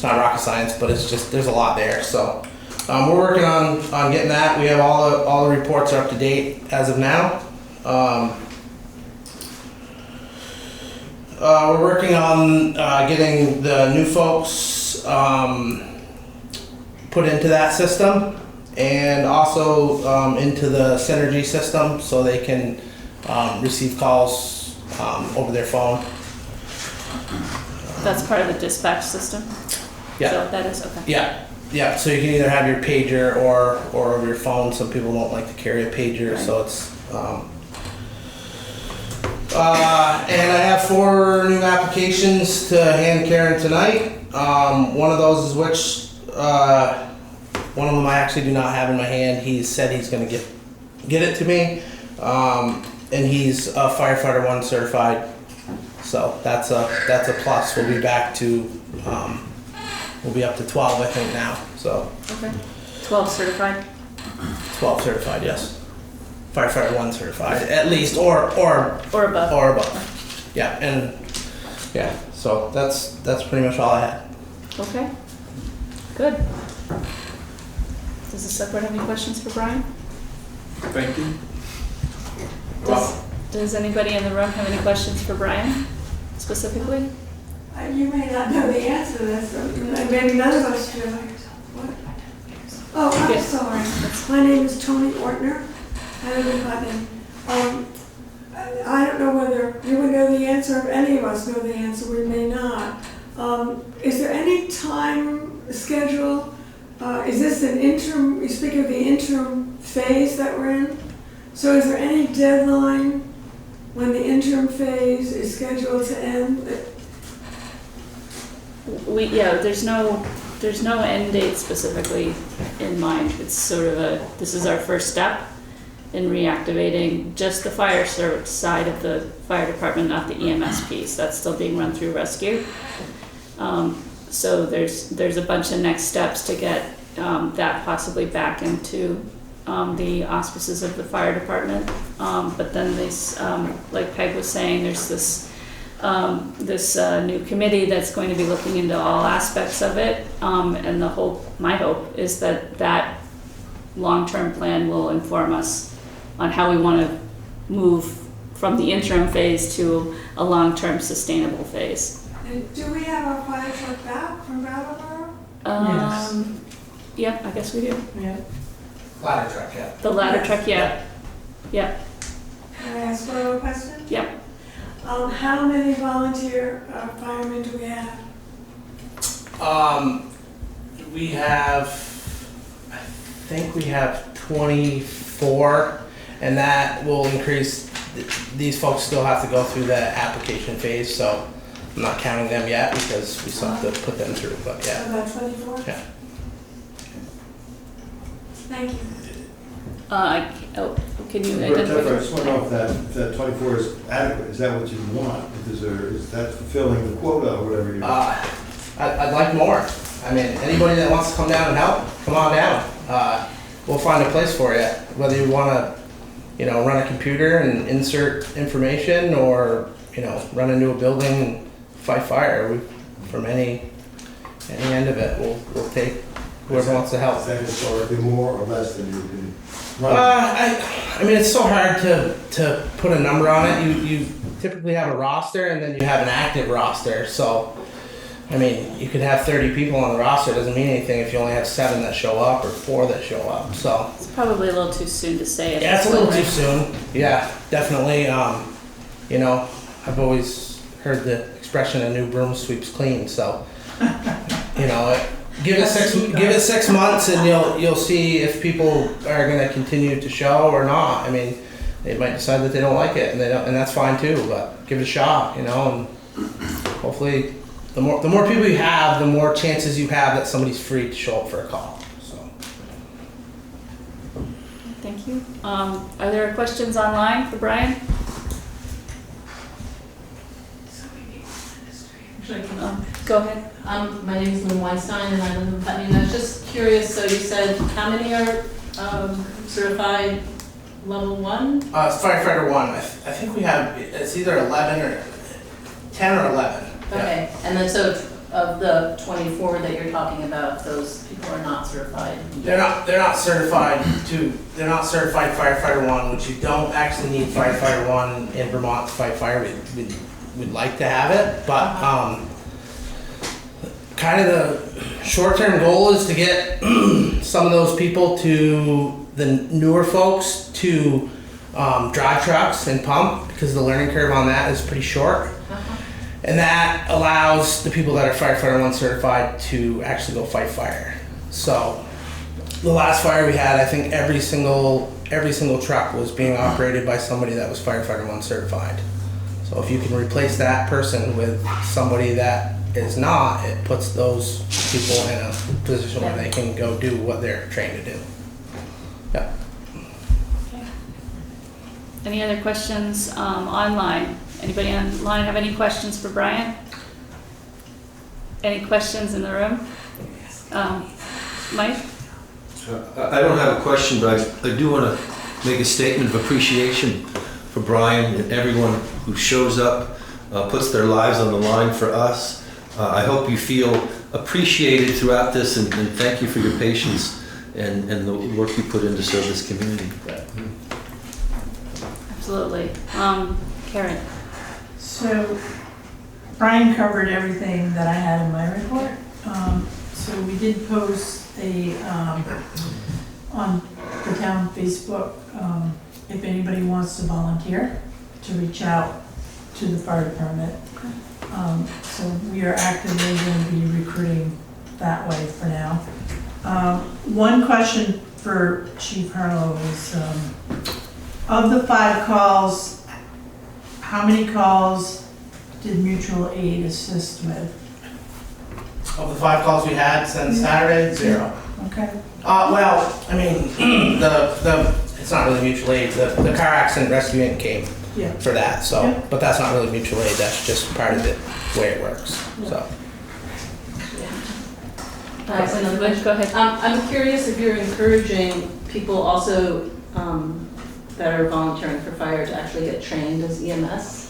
not rocket science, but it's just, there's a lot there. So we're working on getting that. We have all the reports are up to date as of now. We're working on getting the new folks put into that system, and also into the Synergy system, so they can receive calls over their phone. That's part of the dispatch system? Yeah. So that is, okay. Yeah. So you can either have your pager or over your phone. Some people don't like to carry a pager, right. So it's. And I have 4 new applications to hand Karen tonight. One of those is one of them I actually do not have in my hand. He said he's going to get it to me, and he's a firefighter 1 certified. So that's a plus. We'll be back to we'll be up to 12, I think, now. So okay, 12 certified. 12 certified, yes. Firefighter 1 certified, at least, or above. Or above. Yeah, and yeah. So that's pretty much all I had. Okay. Good. Does the select board have any questions for Brian? Thank you. Does anybody in the room have any questions for Brian specifically? You may not know the answer to this, or maybe none of us do. What? Oh, I'm Yes. sorry. My name is Tony Ortner. I live in Putney. I don't know whether you would know the answer, if any of us know the answer, we may not. Is there any time schedule? Is this an interim, you speak of the interim phase that we're in? So is there any deadline when the interim phase is scheduled to end? there's no end date specifically in mind. It's sort of this is our first step in reactivating just the fire service side of the fire department, not the EMS piece. That's still being run through rescue. So there's a bunch of next steps to get that possibly back into the auspices of the fire department. But then this, like Peg was saying, there's this new committee that's going to be looking into all aspects of it. And my hope is that long-term plan will inform us on how we want to move from the interim phase to a long-term sustainable phase. And do we have our fire truck back from Brattleboro? Yes. Yeah, I guess we do. Yeah. Ladder truck, yeah. The ladder truck, yeah. Yeah. Can I ask one more question? Yep. How many volunteer firemen do we have? We have, I think we have 24, and that will increase. These folks still have to go through the application phase, so I'm not counting them yet because we still have to put them through, but yeah. About 24? Yeah. Thank you. Can you Jennifer, I identify? just want to know if that 24 is adequate. Is that what you want? Is that fulfilling the quota or whatever you want? I'd like more. I mean, anybody that wants to come down and help, come on down. We'll find a place for you. Whether you want to, run a computer and insert information, or run into a building and fight fire. From any end of it, we'll take whoever wants to help. Is that historically more or less than you've been running? I mean, it's so hard to put a number on it. You typically have a roster, and then you have an active roster. So, I mean, you could have 30 people on the roster. It doesn't mean anything if you only have 7 that show up or 4 that show up. So It's probably a little too soon to say it. yeah, it's a little too soon. Yeah, definitely. I've always heard the expression "a new broom sweeps clean." So, give it 6 months, and you'll see if people are going to continue to show or not. I mean, they might decide that they don't like it, and that's fine too. But give it a shot, and hopefully, the more people you have, the more chances you have that somebody's free to show up for a call. So. Thank you. Are there questions online for Brian? Go ahead. My name is Lynn Weinstein and I live in Putney. And I was just curious, so you said how many are certified level 1? It's firefighter 1. I think we have, it's either 11 or 10 or 11. Okay, and then so of the 24 that you're talking about, those people are not certified? They're not certified firefighter 1, which you don't actually need firefighter 1 in Vermont to fight fire. We'd like to have it, but kind of the short-term goal is to get some of those people to the newer folks to drive trucks and pump, because the learning curve on that is pretty short. And that allows the people that are firefighter 1 certified to actually go fight fire. So the last fire we had, I think every single truck was being operated by somebody that was firefighter 1 certified. So if you can replace that person with somebody that is not, it puts those people in a position where they can go do what they're trained to do. Yeah. Any other questions online? Anybody online have any questions for Brian? Any questions in the room? Mike? I don't have a question, but I do want to make a statement of appreciation for Brian and everyone who shows up, puts their lives on the line for us. I hope you feel appreciated throughout this, and thank you for your patience and the work you put in to serve this community. Absolutely. Karen? So Brian covered everything that I had in my report. So we did post on the town Facebook, if anybody wants to volunteer, to reach out to the fire department. So we are actively going to be recruiting that way for now. One question for Chief Harlow is, of the 5 calls, how many calls did mutual aid assist with? Of the 5 calls we had since Saturday, 0. Okay. Well, I mean, it's not really mutual aid. The car accident rescue Inc. came Yeah. for that, so, Yeah. but that's not really mutual aid, that's just part of the way it works, so. Another question. Go ahead. I'm curious if you're encouraging people also that are volunteering for fire to actually get trained as EMS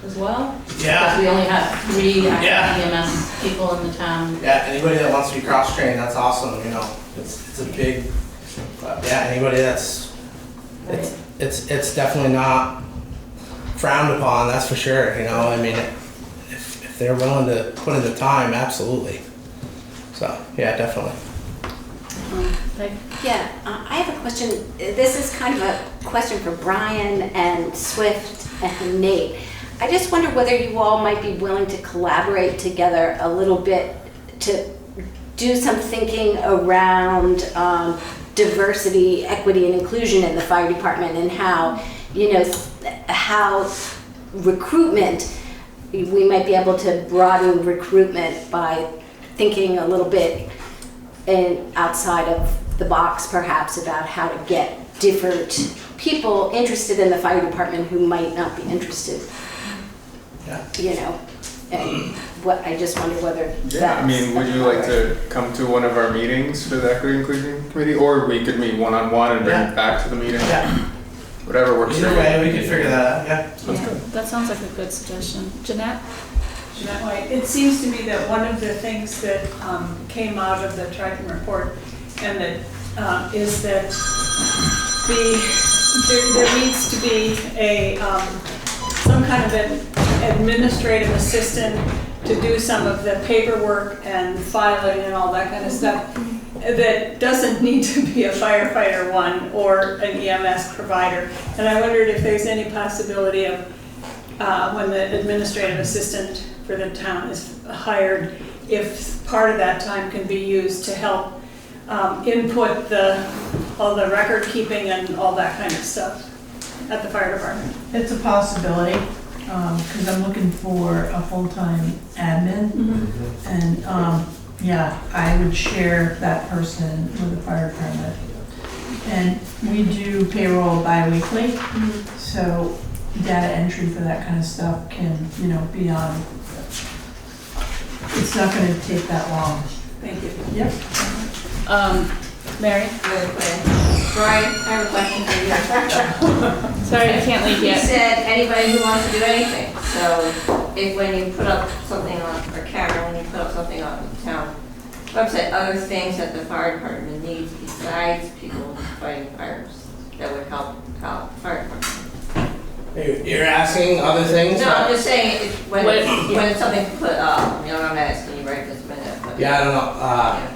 as well? Yeah. Because we only have 3 Yeah. active EMS people in the town. Yeah, anybody that wants to be cross-trained, that's awesome, you know, it's a big, but yeah, anybody that's, it's definitely not frowned upon, that's for sure, you know, I mean, if they're willing to put in the time, absolutely. So, yeah, definitely. Yeah, I have a question. This is kind of a question for Brian and Swift and Nate. I just wonder whether you all might be willing to collaborate together a little bit to do some thinking around diversity, equity, and inclusion in the fire department, and how, you know, how recruitment, we might be able to broaden recruitment by thinking a little bit outside of the box, perhaps, about how to get different people interested in the fire department who might not be interested. Yeah. You know, and what I just wonder whether Yeah, I mean, would you like to come to one of our meetings for the Equity Inclusion Committee, or we could meet one-on-one and bring it back to the meeting? Yeah. Whatever works for Either you. way, we can figure that out, yeah. Yeah, that sounds like a good suggestion. Jeanette? Jeanette White. It seems to me that one of the things that came out of the Triton report, and that is that there needs to be a some kind of an administrative assistant to do some of the paperwork and filing and all that kind of stuff that doesn't need to be a firefighter one or an EMS provider. And I wondered if there's any possibility of when the administrative assistant for the town is hired, if part of that time can be used to help input all the record keeping and all that kind of stuff at the fire department. It's a possibility, because I'm looking for a full-time admin. And, yeah, I would share that person with the fire department. And we do payroll bi-weekly, so data entry for that kind of stuff can, you know, be on. It's not gonna take that long. Thank you. Yep. Mary? Really quick. Brian, I have a question for you. Sorry, I can't leave You yet. said anybody who wants to do anything. So if when you put up something on, or Karen, when you put up something on the town website, other things that the fire department needs besides people fighting fires that would help out the fire department? You're asking other things? No, I'm just saying, when What- something's put up, you know, I'm asking you right this minute. But Yeah, I don't know,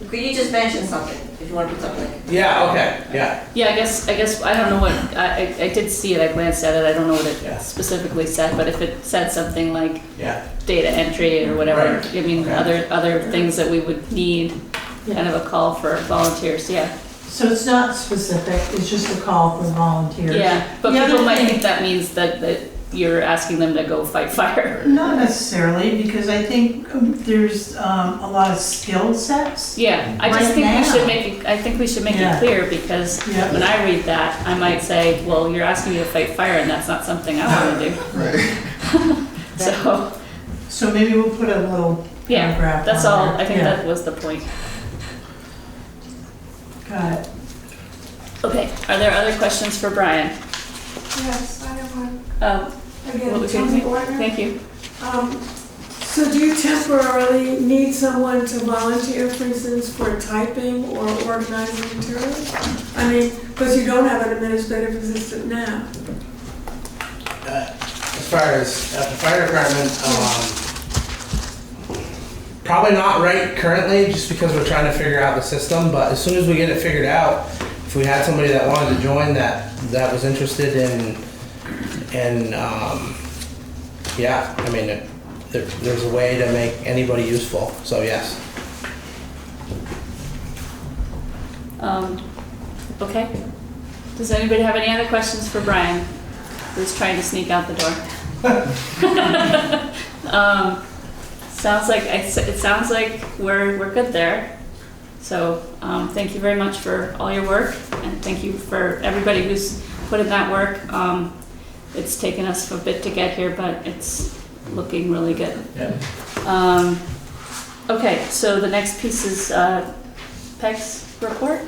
could you just mention something, if you want to put something? yeah, okay, yeah. Yeah, I guess, I don't know what, I did see it, I glanced at it, I don't know what Yeah. it specifically said, but if it said something like Yeah. data entry or whatever, Right. I mean, Okay. other things that we would need, kind of a call for volunteers, yeah. So it's not specific, it's just a call for volunteers. Yeah, but The people other might thing- think that means that you're asking them to go fight fire. Not necessarily, because I think there's a lot of skill sets. Yeah, I just Right think we now. should make it, I think we should make Yeah. it clear, because Yeah. when I read that, I might say, well, you're asking me to fight fire, and that's not something I wanna do. Right. So maybe we'll put a little Yeah, paragraph that's on all, there. I think Yeah. that was the point. Got it. Okay, are there other questions for Brian? Yes, I have one. What Again, was your Tony name? Ortner. Thank you. So do you temporarily need someone to volunteer, for instance, for typing or organizing materials? I mean, because you don't have an administrative assistant now. As far as at the fire department, probably not right currently, just because we're trying to figure out the system, but as soon as we get it figured out, if we had somebody that wanted to join that was interested in, yeah, I mean, there's a way to make anybody useful, so yes. Okay. Does anybody have any other questions for Brian, who's trying to sneak out the door? sounds like, it sounds like we're good there. So, thank you very much for all your work, and thank you for everybody who's put in that work. It's taken us a bit to get here, but it's looking really good. Yeah. Okay, so the next piece is Peg's report.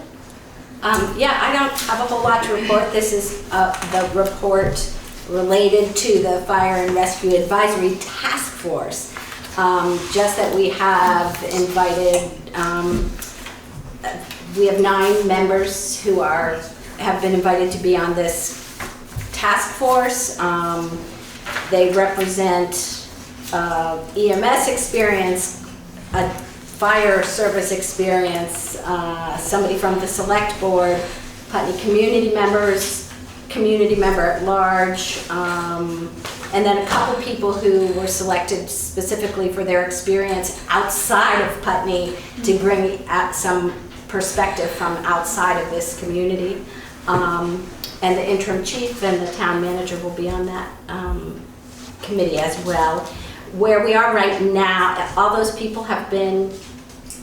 Yeah, I don't have a whole lot to report. This is the report related to the Fire and Rescue Advisory Task Force. Just that we have invited, we have 9 members who have been invited to be on this task force. They represent EMS experience, a fire service experience, somebody from the Select Board, Putney community members, community member at large, and then a couple people who were selected specifically for their experience outside of Putney to bring some perspective from outside of this community. And the interim chief and the town manager will be on that committee as well. Where we are right now, all those people have been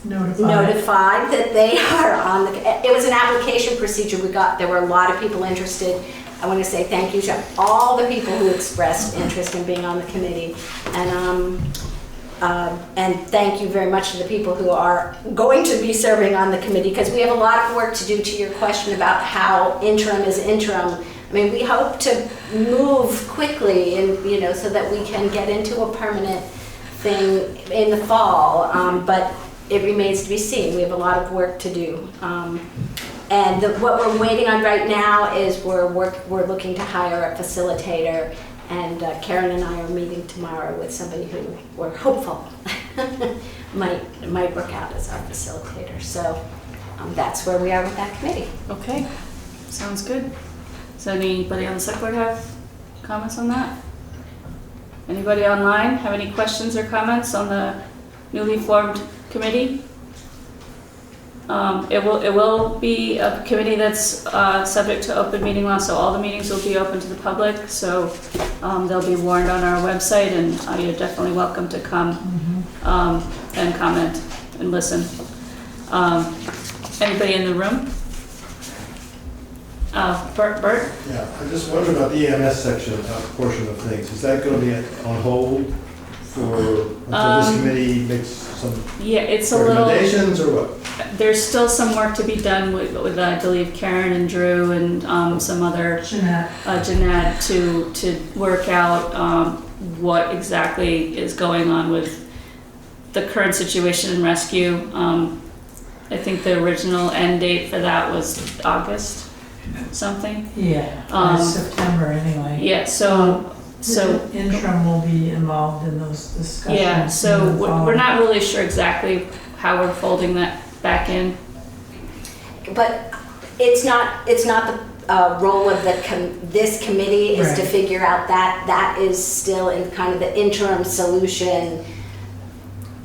notified that they are on the, it was an application procedure we got. There were a lot of people interested. I want to say thank you to all the people who expressed interest in being on the committee. And thank you very much to the people who are going to be serving on the committee, because we have a lot of work to do. To your question about how interim is interim, I mean, we hope to move quickly and, so that we can get into a permanent thing in the fall, but it remains to be seen. We have a lot of work to do. And what we're waiting on right now is we're looking to hire a facilitator, and Karen and I are meeting tomorrow with somebody who we're hopeful might work out as our facilitator. So that's where we are with that committee. Okay, sounds good. Does anybody on the select board have comments on that? Anybody online have any questions or comments on the newly formed committee? It will be a committee that's subject to open meeting law, so all the meetings will be open to the public. So they'll be warned on our website, and you're definitely welcome to come and comment and listen. Anybody in the room? Bert? Yeah, I just wondered about the EMS section, portion of things. Is that going to be on hold until this committee makes some recommendations, or what? There's still some work to be done with I believe Karen and Drew and some other Jeanette to work out what exactly is going on with the current situation in rescue. I think the original end date for that was August something. Yeah, September anyway. Yeah, so interim will be involved in those discussions. Yeah, so we're not really sure exactly how we're folding that back in. But it's not the role of this committee is to figure out that is still in kind of the interim solution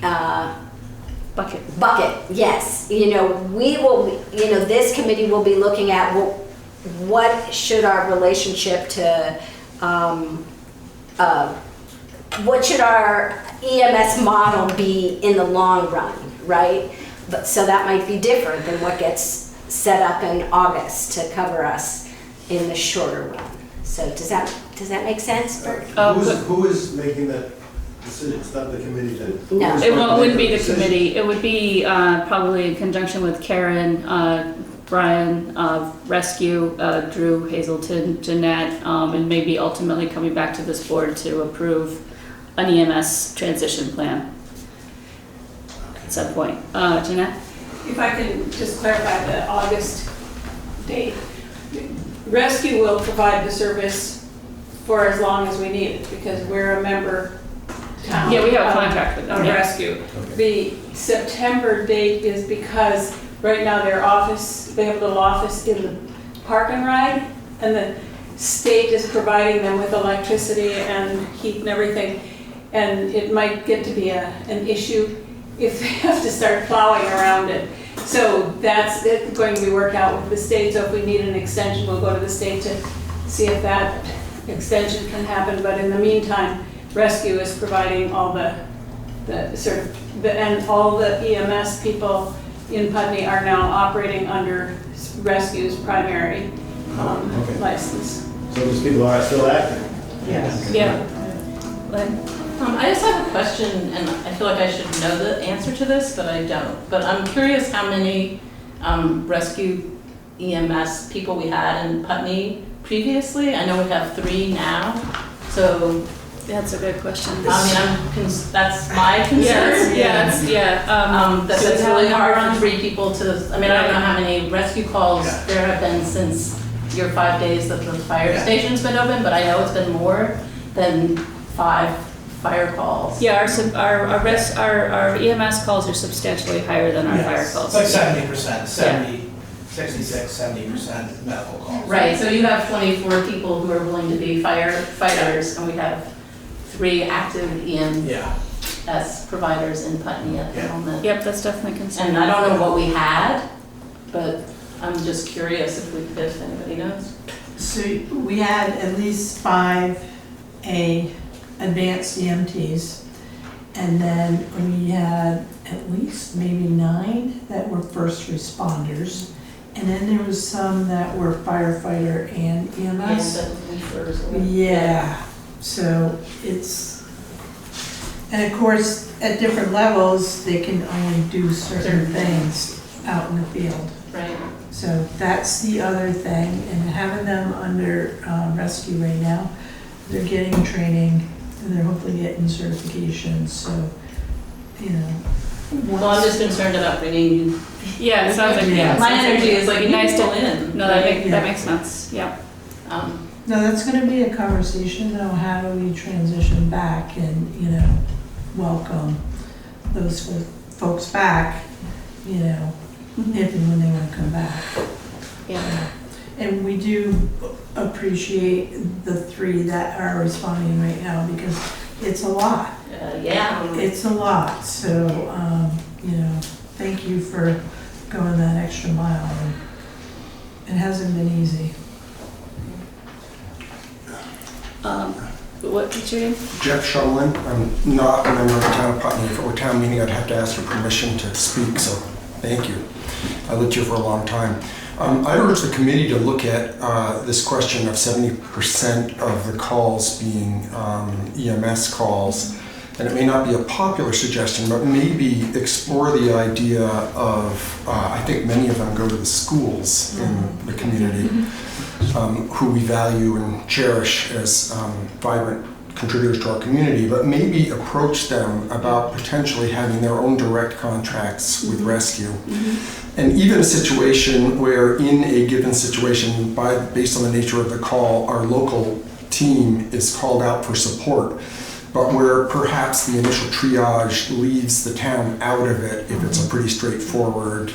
bucket. Yes, we will. This committee will be looking at what should our relationship to. What should our EMS model be in the long run, right? But so that might be different than what gets set up in August to cover us in the shorter run. So does that make sense, Bert? Who is making that decision? It's not the committee that. No, it wouldn't be the committee. It would be probably in conjunction with Karen, Brian, Rescue, Drew, Hazelton, Jeanette, and maybe ultimately coming back to this board to approve an EMS transition plan at some point. Jeanette? If I can just clarify the August date. Rescue will provide the service for as long as we need it, because we're a member town. Yeah, we have a contract with them. Rescue. Okay. The September date is because right now they have a little office in the park and ride, and the state is providing them with electricity and heat and everything, and it might get to be an issue if they have to start plowing around it. So that's going to be worked out with the state. So if we need an extension, we'll go to the state to see if that extension can happen. But in the meantime, Rescue is providing all the and all the EMS people in Putney are now operating under Rescue's primary license. So those people are still active? Yes. Yeah. Lynn? I just have a question, and I feel like I should know the answer to this, but I don't. But I'm curious how many rescue EMS people we had in Putney previously. I know we have 3 now, so. That's a good question. I mean, that's my concern. Yes, That's really hard for 3 people to, I mean, I don't know how many rescue calls there have been since your 5 days that the fire station's been open, but I know it's been more than 5 fire calls. Yeah, our EMS calls are substantially higher than our fire calls. It's like 70%, 66, 70% medical calls. Right, so you have 24 people who are willing to be firefighters, and we have 3 active EMS providers in Putney at the moment. Yep, that's definitely concerning. And I don't know what we had, but I'm just curious if anybody knows. So we had at least 5 advanced EMTs, and then we had at least maybe 9 that were first responders, and then there was some that were firefighter and EMS. Yeah, so it's, and of course, at different levels, they can only do certain things out in the field. Right. So that's the other thing, and having them under rescue right now, they're getting training and they're hopefully getting certifications, so, you know. Well, I'm just concerned about bringing you. Yeah, it sounds like, My energy is like, nice to in. No, that makes sense, yeah. No, that's gonna be a conversation, though, how do we transition back and, you know, welcome those folks back, you know, if and when they wanna come back. Yeah. And we do appreciate the 3 that are responding right now, because it's a lot. It's a lot, so, you know, thank you for going that extra mile. It hasn't been easy. What's your name? Jeff Shumlin. I'm not a member of the town of Putney. If it were town meeting, I'd have to ask for permission to speak, so thank you. I lived here for a long time. I urge the committee to look at this question of 70% of the calls being EMS calls. And it may not be a popular suggestion, but maybe explore the idea of, I think many of them go to the schools in the community, who we value and cherish as vibrant contributors to our community, but maybe approach them about potentially having their own direct contracts with rescue. And even a situation where in a given situation, based on the nature of the call, our local team is called out for support, but where perhaps the initial triage leaves the town out of it if it's a pretty straightforward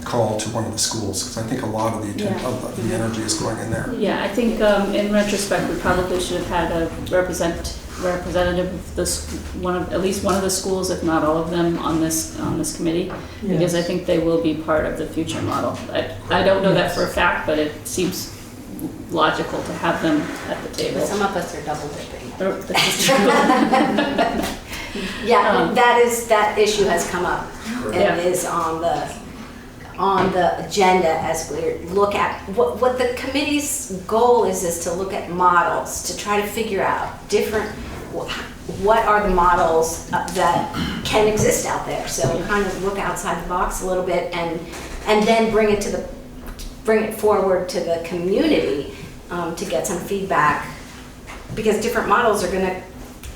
call to one of the schools, because I think a lot of the energy is going in there. Yeah, I think in retrospect, we probably should have had a representative of this at least one of the schools, if not all of them, on this committee, because I think they will be part of the future model. I don't know that for a fact, but it seems logical to have them at the table. But some of us are double dipping. Yeah, that issue has come up and is on the agenda as we look at what the committee's goal is to look at models, to try to figure out what are the models that can exist out there. So kind of look outside the box a little bit and then bring it forward to the community to get some feedback, because different models are going to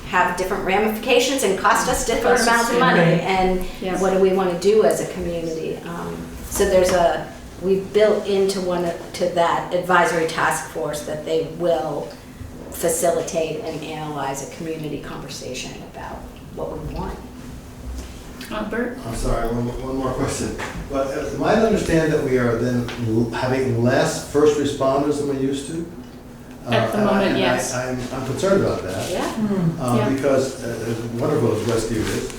have different ramifications and cost us different amounts of money. And what do we want to do as a community? So we've built into that advisory task force that they will facilitate and analyze a community conversation about what we want. Bert? I'm sorry, one more question. But am I to understand that we are then having less first responders than we used to? At the moment, yes. I'm concerned about that. Because as wonderful as rescue is,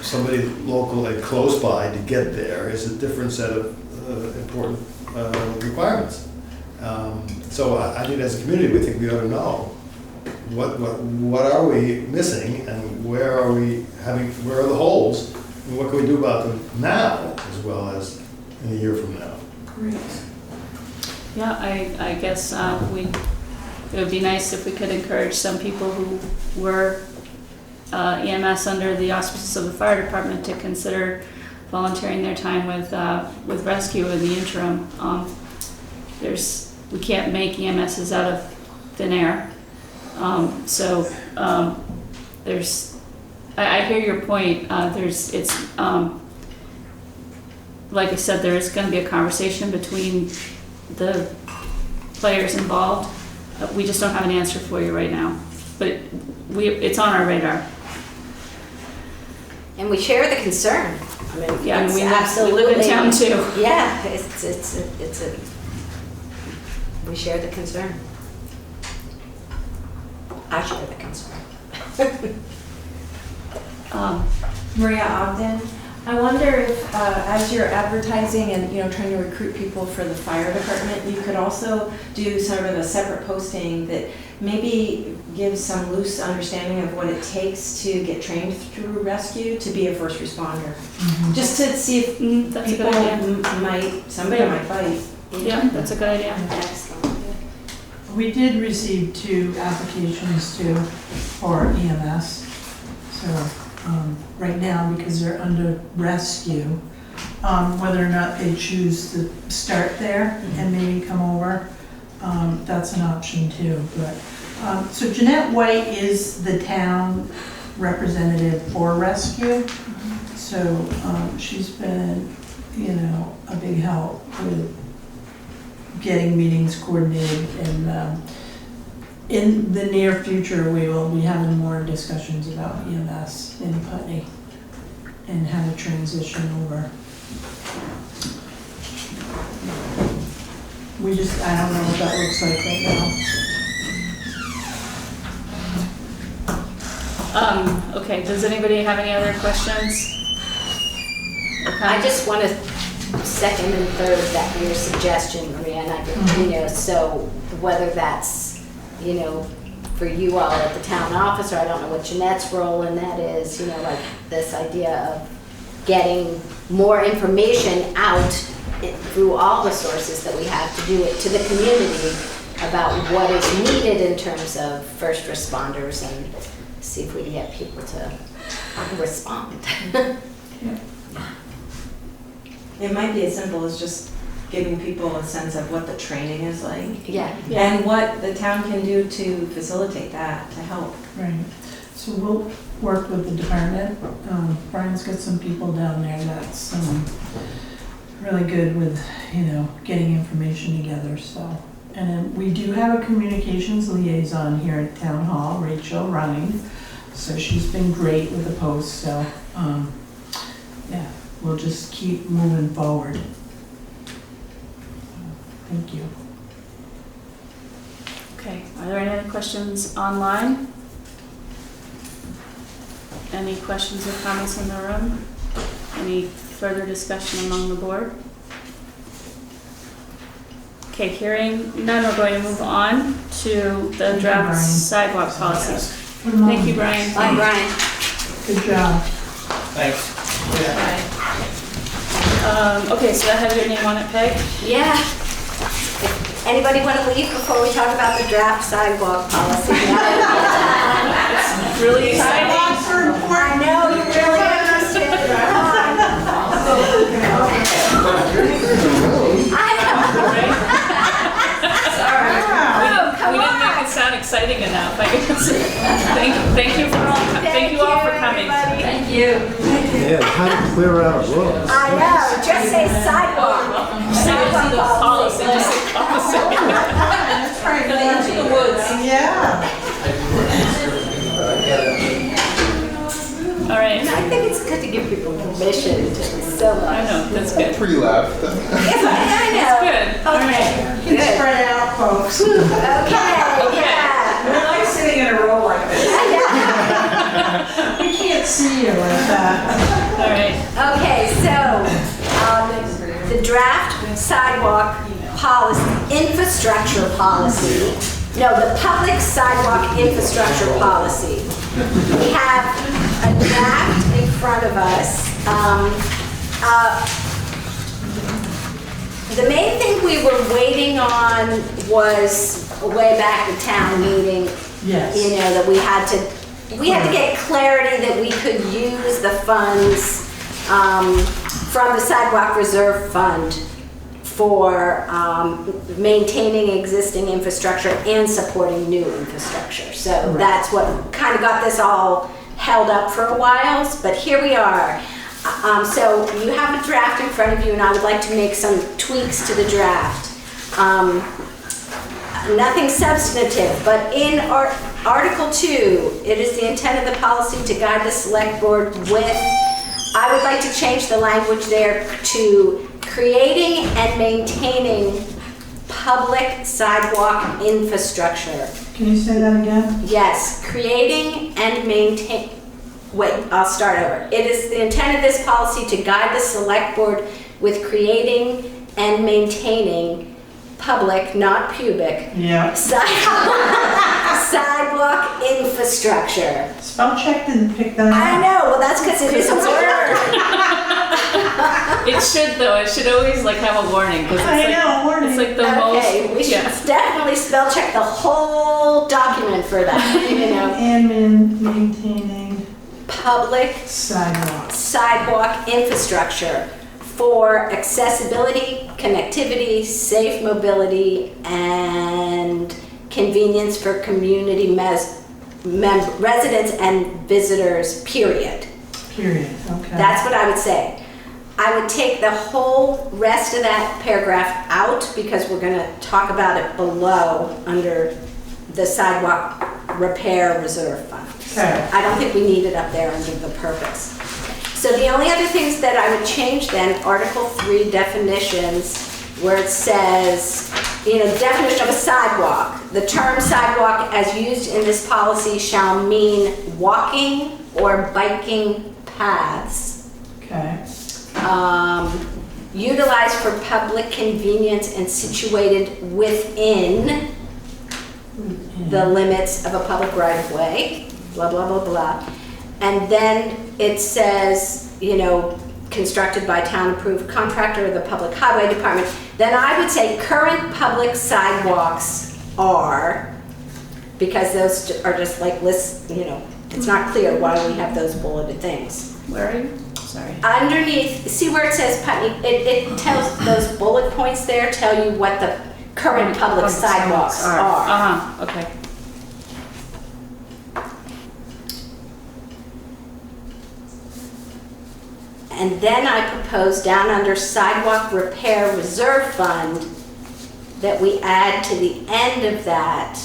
somebody local and close by to get there is a different set of important requirements. So I think as a community, we think we ought to know what are we missing and where are the holes? And what can we do about them now as well as in a year from now? Great. Yeah, I guess it would be nice if we could encourage some people who were EMS under the auspices of the fire department to consider volunteering their time with rescue in the interim. We can't make EMSs out of thin air. I hear your point. Like I said, there is going to be a conversation between the players involved. We just don't have an answer for you right now, but it's on our radar. And we share the concern. I mean, yeah, it's we live in town too. Yeah, we share the concern. I share the concern. Maria Ogden. I wonder if, as you're advertising and trying to recruit people for the fire department, you could also do sort of a separate posting that maybe gives some loose understanding of what it takes to get trained through rescue to be a first responder. Mm-hmm. Just to see if that's people a good idea. Somebody might bite. Yeah, that's a good idea. Excellent. We did receive 2 applications too for EMS. So right now, because they're under rescue, whether or not they choose to start there and maybe come over, that's an option too. But so Jeanette White is the town representative for rescue. So she's been, a big help with getting meetings coordinated, and in the near future we will be having more discussions about EMS in Putney and how to transition over. I don't know what that looks like right now. Okay, does anybody have any other questions? I just want to second and third that your suggestion, Maria, and I, so whether that's, for you all at the town office, or I don't know what Jeanette's role in that is, like this idea of getting more information out through all the sources that we have to do it to the community about what is needed in terms of first responders, and see if we can get people to respond. Yeah. It might be as simple as just giving people a sense of what the training is like. Yeah. And what the town can do to facilitate that, to help. Right. So we'll work with the department. Brian's got some people down there that's really good with, getting information together. So, and then we do have a communications liaison here at Town Hall, Rachel Running. So she's been great with the post. So, yeah. We'll just keep moving forward. Thank you. Okay, are there any other questions online? Any questions or comments in the room? Any further discussion among the board? Okay, hearing none, we're going to move on to the draft sidewalk policy. Thank you, Brian. Bye, Brian. Good job. Thanks. Okay, so I have your name on it, Peg? Yeah. Anybody want to leave before we talk about the draft sidewalk policy? It's really exciting. Sidewalks are important. I know, you're really interested. I know. Sorry. We didn't make it sound exciting enough, I guess. Thank you all for coming. Thank you. Yeah, how to clear out a road. I know, just say sidewalk. Sidewalk policy. Just say policy. That's right. Into the woods. Yeah. All right. And I think it's good to give people permission to so much. I know, that's good. Pre-left. I know. That's good. All right. You can spread out, folks. Okay, yeah. I like sitting in a row like this. We can't see you like that. All right. Okay, so the draft sidewalk policy, infrastructure policy No, the public sidewalk infrastructure policy. We have a draft in front of us. The main thing we were waiting on was way back at town meeting. Yes. You know, that we had to get clarity that we could use the funds from the sidewalk reserve fund for maintaining existing infrastructure and supporting new infrastructure. So that's what kind of got this all held up for a while, but here we are. So you have a draft in front of you, and I would like to make some tweaks to the draft. Nothing substantive, but in Article 2, it is the intent of the policy to guide the select board with, I would like to change the language there to creating and maintaining public sidewalk infrastructure. Can you say that again? Yes, creating and maintain. Wait, I'll start over. It is the intent of this policy to guide the select board with creating and maintaining public, not pubic, sidewalk infrastructure. Spell check didn't pick that up. I know, well that's because it is a word. It should though, it should always like have a warning. Warning. It's like the most. Okay, we should definitely spell check the whole document for that, you know. And maintaining public sidewalk infrastructure for accessibility, connectivity, safe mobility, and convenience for community residents and visitors, period. Period, okay. That's what I would say. I would take the whole rest of that paragraph out because we're going to talk about it below under the sidewalk repair reserve fund. Okay. I don't think we need it up there under the purpose. So the only other things that I would change then, Article 3 definitions, where it says, you know, the definition of a sidewalk. The term sidewalk as used in this policy shall mean walking or biking paths. Okay. Utilized for public convenience and situated within the limits of a public right-of-way, blah, blah, blah, blah. And then it says, you know, constructed by town-approved contractor or the public highway department. Then I would say current public sidewalks are, because those are just like lists, you know, it's not clear why we have those bulleted things. Where are you? Sorry. Underneath, see where it says Putney, it tells, those bullet points there tell you what the current public sidewalks are. Okay. And then I propose down under sidewalk repair reserve fund that we add to the end of that,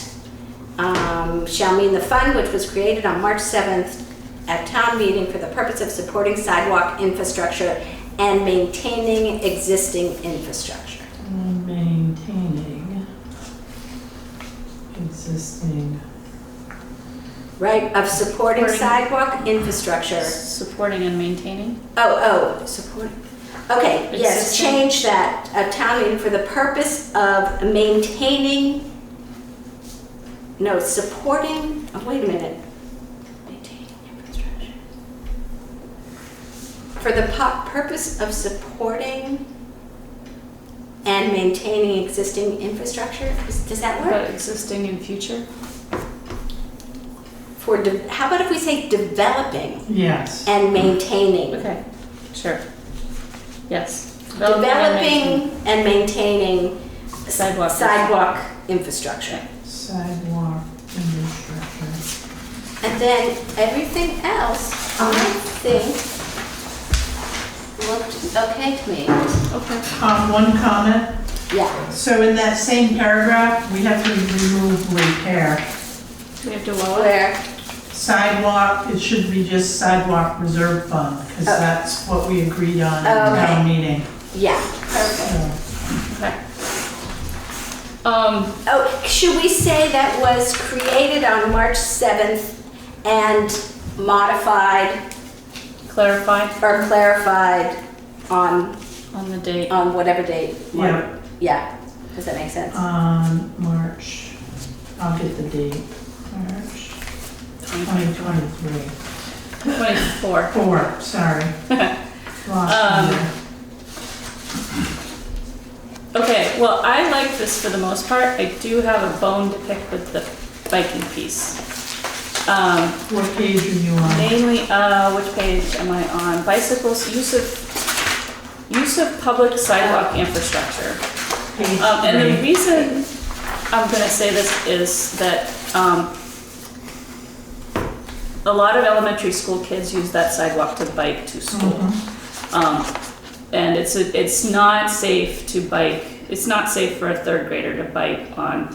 shall mean the fund which was created on March 7th at town meeting for the purpose of supporting sidewalk infrastructure and maintaining existing infrastructure. Maintaining existing. Right, of supporting sidewalk infrastructure. Supporting and maintaining? Support. Okay, yes, change that. A town meeting for the purpose of maintaining, no, supporting, oh, wait a minute. Maintaining infrastructure. For the purpose of supporting and maintaining existing infrastructure? Does that work? But existing in future? How about if we say developing? Yes. And maintaining? Okay, sure. Yes. Developing and maintaining sidewalk infrastructure. Sidewalk infrastructure. And then everything else, I think, looked okay to me. Okay. One comment. Yeah. So in that same paragraph, we have to remove repair. We have to lower? Where? Sidewalk, it should be just sidewalk reserve fund, because that's what we agreed on in the town meeting. Yeah, perfect. Okay. Should we say that was created on March 7th and modified? Clarified on the date. On whatever date. Yeah. Yeah, does that make sense? On March I'll get the date. March 2023. 24. 4, sorry. Lost year. Okay, well, I like this for the most part. I do have a bone to pick with the biking piece. What page are you on? Mainly, which page am I on? Bicycles, use of public sidewalk infrastructure. Page And the 3. reason I'm gonna say this is that, a lot of elementary school kids use that sidewalk to bike to school. And it's not safe to bike, it's not safe for a third grader to bike on,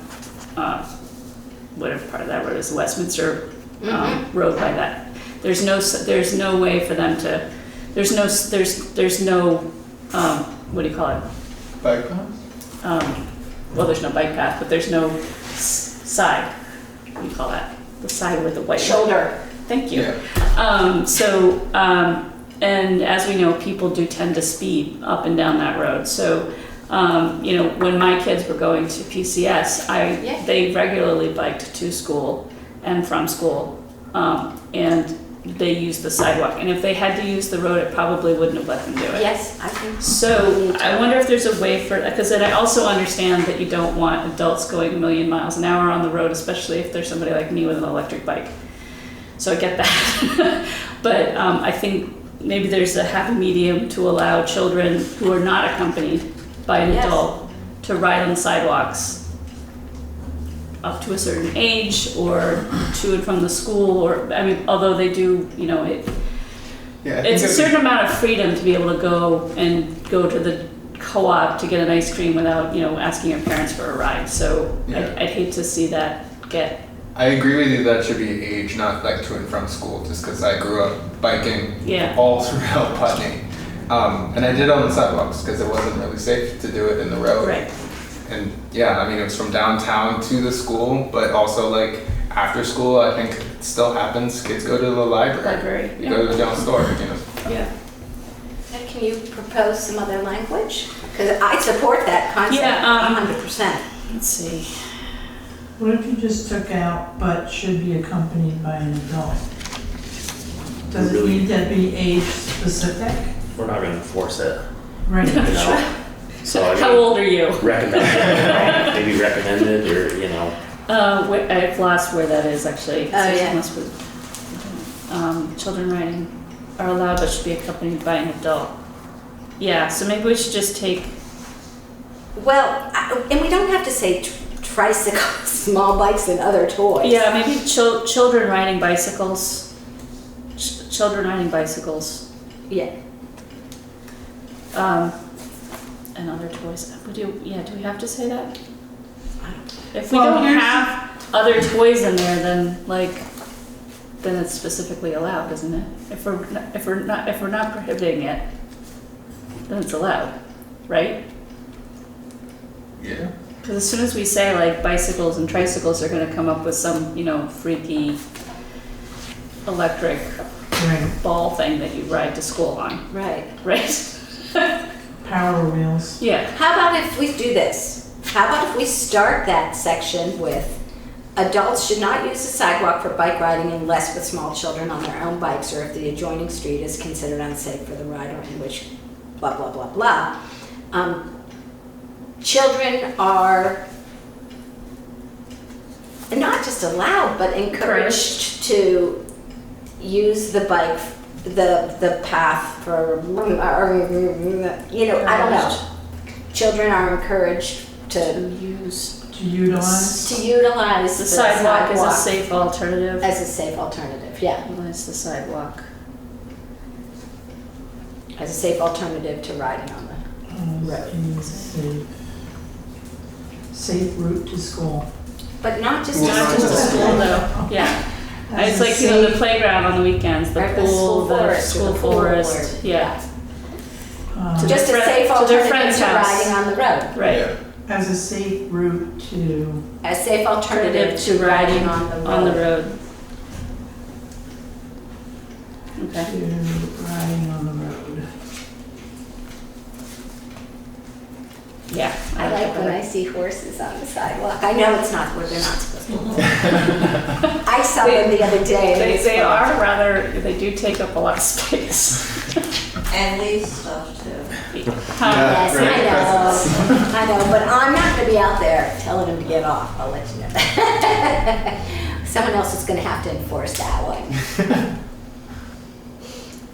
whatever part of that road is, Westminster Road by that. There's no way for them to, there's no, what do you call it? Bike path? Well, there's no bike path, but there's no side, what do you call that? The side with the white. Shoulder. Thank you. Yeah. And as we know, people do tend to speed up and down that road. So, when my kids were going to PCS, they regularly biked to school and from school, and they used the sidewalk. And if they had to use the road, it probably wouldn't have let them do it. Yes, I think. So I wonder if there's a way for, because then I also understand that you don't want adults going a million miles an hour on the road, especially if there's somebody like me with an electric bike. So I get that. But I think maybe there's a happy medium to allow children who are not accompanied by an adult to ride on the sidewalks up to a certain age, or to and from the school, or, I mean, although they do, it's a certain amount of freedom to be able to go to the co-op to get an ice cream without, asking your parents for a ride. So I'd hate to see that get. I agree with you that it should be age, not like to and from school, just because I grew up biking all throughout Putney. And I did on the sidewalks because it wasn't really safe to do it in the road. Right. And it was from downtown to the school, but also like after school, I think it still happens. Kids go to the library. You go to the down store, Yeah. And can you propose some other language? Because I support that concept 100%. Let's see. What if you just took out, but should be accompanied by an adult? Does it need to be age specific? We're not gonna force it. Right. So I mean, How old are you? Recommended, maybe recommended, or I've lost where that is actually. Yeah. Children riding are allowed but should be accompanied by an adult. Yeah, so maybe we should just take. Well, and we don't have to say tricycles, small bikes, and other toys. Yeah, maybe children riding bicycles. Children riding bicycles. Yeah. And other toys. Do we have to say that? If we Well, don't here's- have other toys in there, then it's specifically allowed, isn't it? If we're not prohibiting it, then it's allowed, right? Yeah. Because as soon as we say like bicycles and tricycles, are going to come up with some freaky electric ball thing that you ride to school on. Right. Power wheels. Yeah. How about if we do this? How about if we start that section with adults should not use the sidewalk for bike riding unless with small children on their own bikes, or if the adjoining street is considered unsafe for the rider, in which blah, blah, blah, blah. Children are not just allowed, but encouraged to use the bike, the path for, I don't know. Children are encouraged to utilize the sidewalk as a safe alternative. As a safe alternative, yeah. Utilize the sidewalk as a safe alternative to riding on the road. Safe route to school. But not just to school though. Yeah. It's like the playground on the weekends, the pool, the school forest. Yeah. Just a safe alternative to riding on the road. Right. Yeah. As a safe route to. A safe alternative to riding on the road. Okay. To riding on the road. Yeah. I like when I see horses on the sidewalk. I know it's not where they're not supposed to be. I saw them the other day. and it's They fun. are rather, they do take up a lot of space. And leaf stuff too. Yes, I know, but I'm not gonna be out there telling them to get off, I'll let you know that. Someone else is gonna have to enforce that one.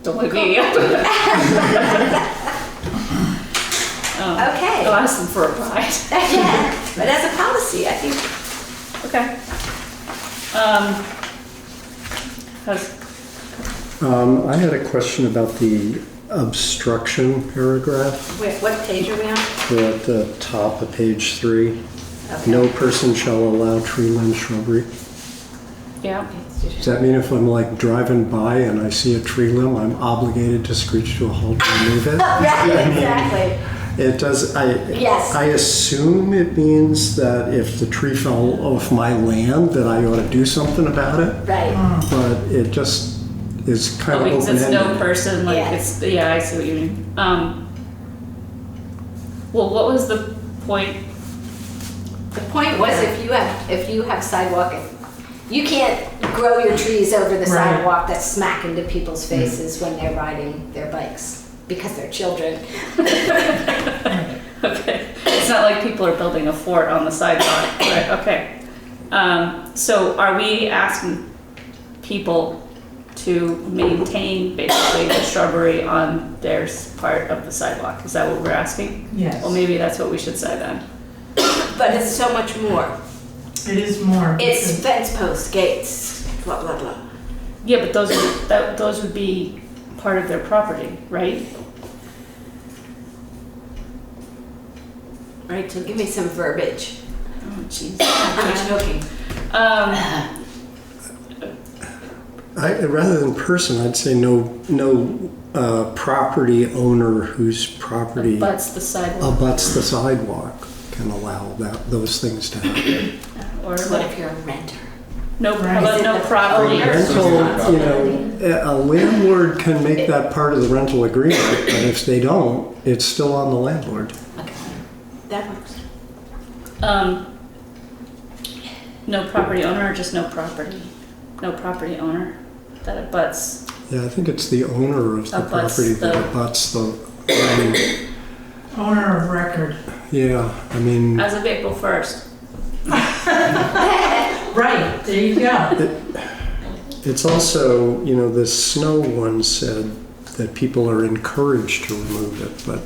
Don't look me. Okay. I'll ask them for a ride. Yeah, but as a policy, I think. Okay. I had a question about the obstruction paragraph. Wait, what page are we on? We're at the top of page 3. Okay. No person shall allow tree limb shrubbery. Yeah. Does that mean if I'm like driving by and I see a tree limb, I'm obligated to screech to a halt and remove it? Right, exactly. It does, Yes. I assume it means that if the tree fell off my land, that I ought to do something about it. Right. But it just is kind of Because it's open-ended. no person, like Yes. it's, yeah, I see what you mean. Well, what was the point? The point was if you have sidewalk, you can't grow your trees over the Right. sidewalk that's smack into people's faces when they're riding their bikes because they're children. Okay, it's not like people are building a fort on the sidewalk, right, okay. So are we asking people to maintain basically the shrubbery on their part of the sidewalk? Is that what we're asking? Yes. Well, maybe that's what we should say then. But it's so much more. It is more. It's because- fence posts, gates, blah, blah, blah. Yeah, but those would be part of their property, right? Right, so give me some verbiage. Oh, jeez. I'm joking. Rather than person, I'd say no property owner whose property Abuts the sidewalk. abuts the sidewalk can allow those things to happen. Or What if you're a renter? no, Right. how about Is it no the property? Rental, a landlord can make that part of the rental agreement, but if they don't, it's still on the landlord. Okay, that works. No property owner or just no property? No property owner that abuts. Yeah, I think it's the owner of the Abuts property that the- abuts the, Owner of record. yeah, I mean, As of April 1st. Right, there you go. it's also, the snow one said that people are encouraged to remove it, but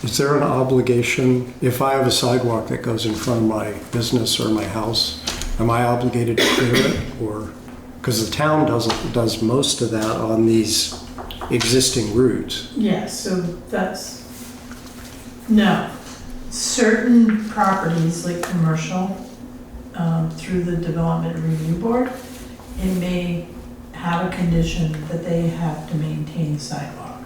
is there an obligation, if I have a sidewalk that goes in front of my business or my house, am I obligated to clear it? Or, because the town does most of that on these existing routes. Yes, so that's, no. Certain properties, like commercial, through the Development Review Board, it may have a condition that they have to maintain sidewalk.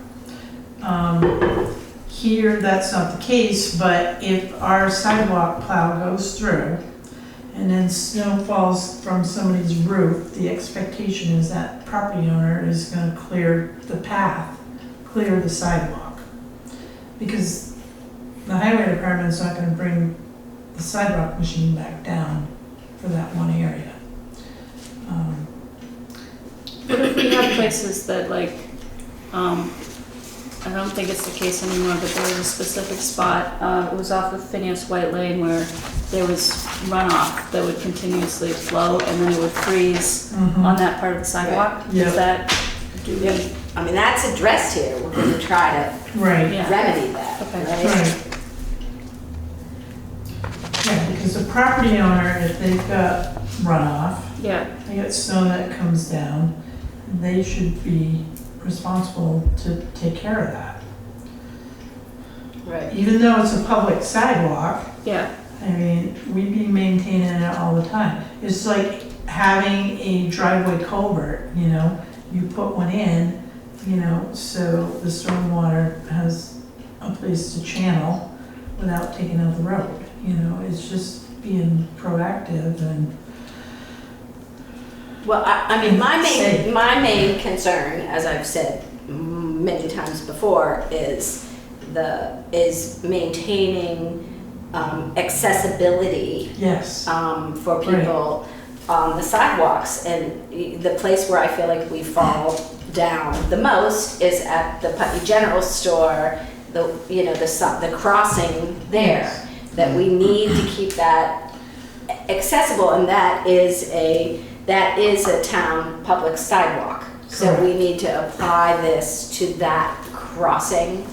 Here, that's not the case, but if our sidewalk plow goes through and then snow falls from somebody's roof, the expectation is that property owner is gonna clear the path, clear the sidewalk. Because the highway department's not gonna bring the sidewalk machine back down for that one area. What if we have places that like, I don't think it's the case anymore, but there was a specific spot, it was off of Phineas White Lane where there was runoff that would continuously flow and then it would freeze on that part of the sidewalk? Yeah. Is that, do we? I mean, that's addressed here. We're gonna try to Right. Yeah. remedy that, Okay. right? Right. Yeah, because the property owner, if they've got runoff, Yeah, they got snow that comes down, they should be responsible to take care of that. Right. Even though it's a public sidewalk, yeah, I mean, we'd be maintaining it all the time. It's like having a driveway culvert, you put one in, so the stormwater has a place to channel without taking out the road. It's just being proactive and. Well, I mean, Safe. my main concern, as I've said many times before, is is maintaining accessibility Yes. for people on the sidewalks. And the place where I feel like we fall down the most is at the Putney General Store, the crossing there, that we need to keep that accessible, and that is a town public sidewalk. So we need to apply this to that crossing.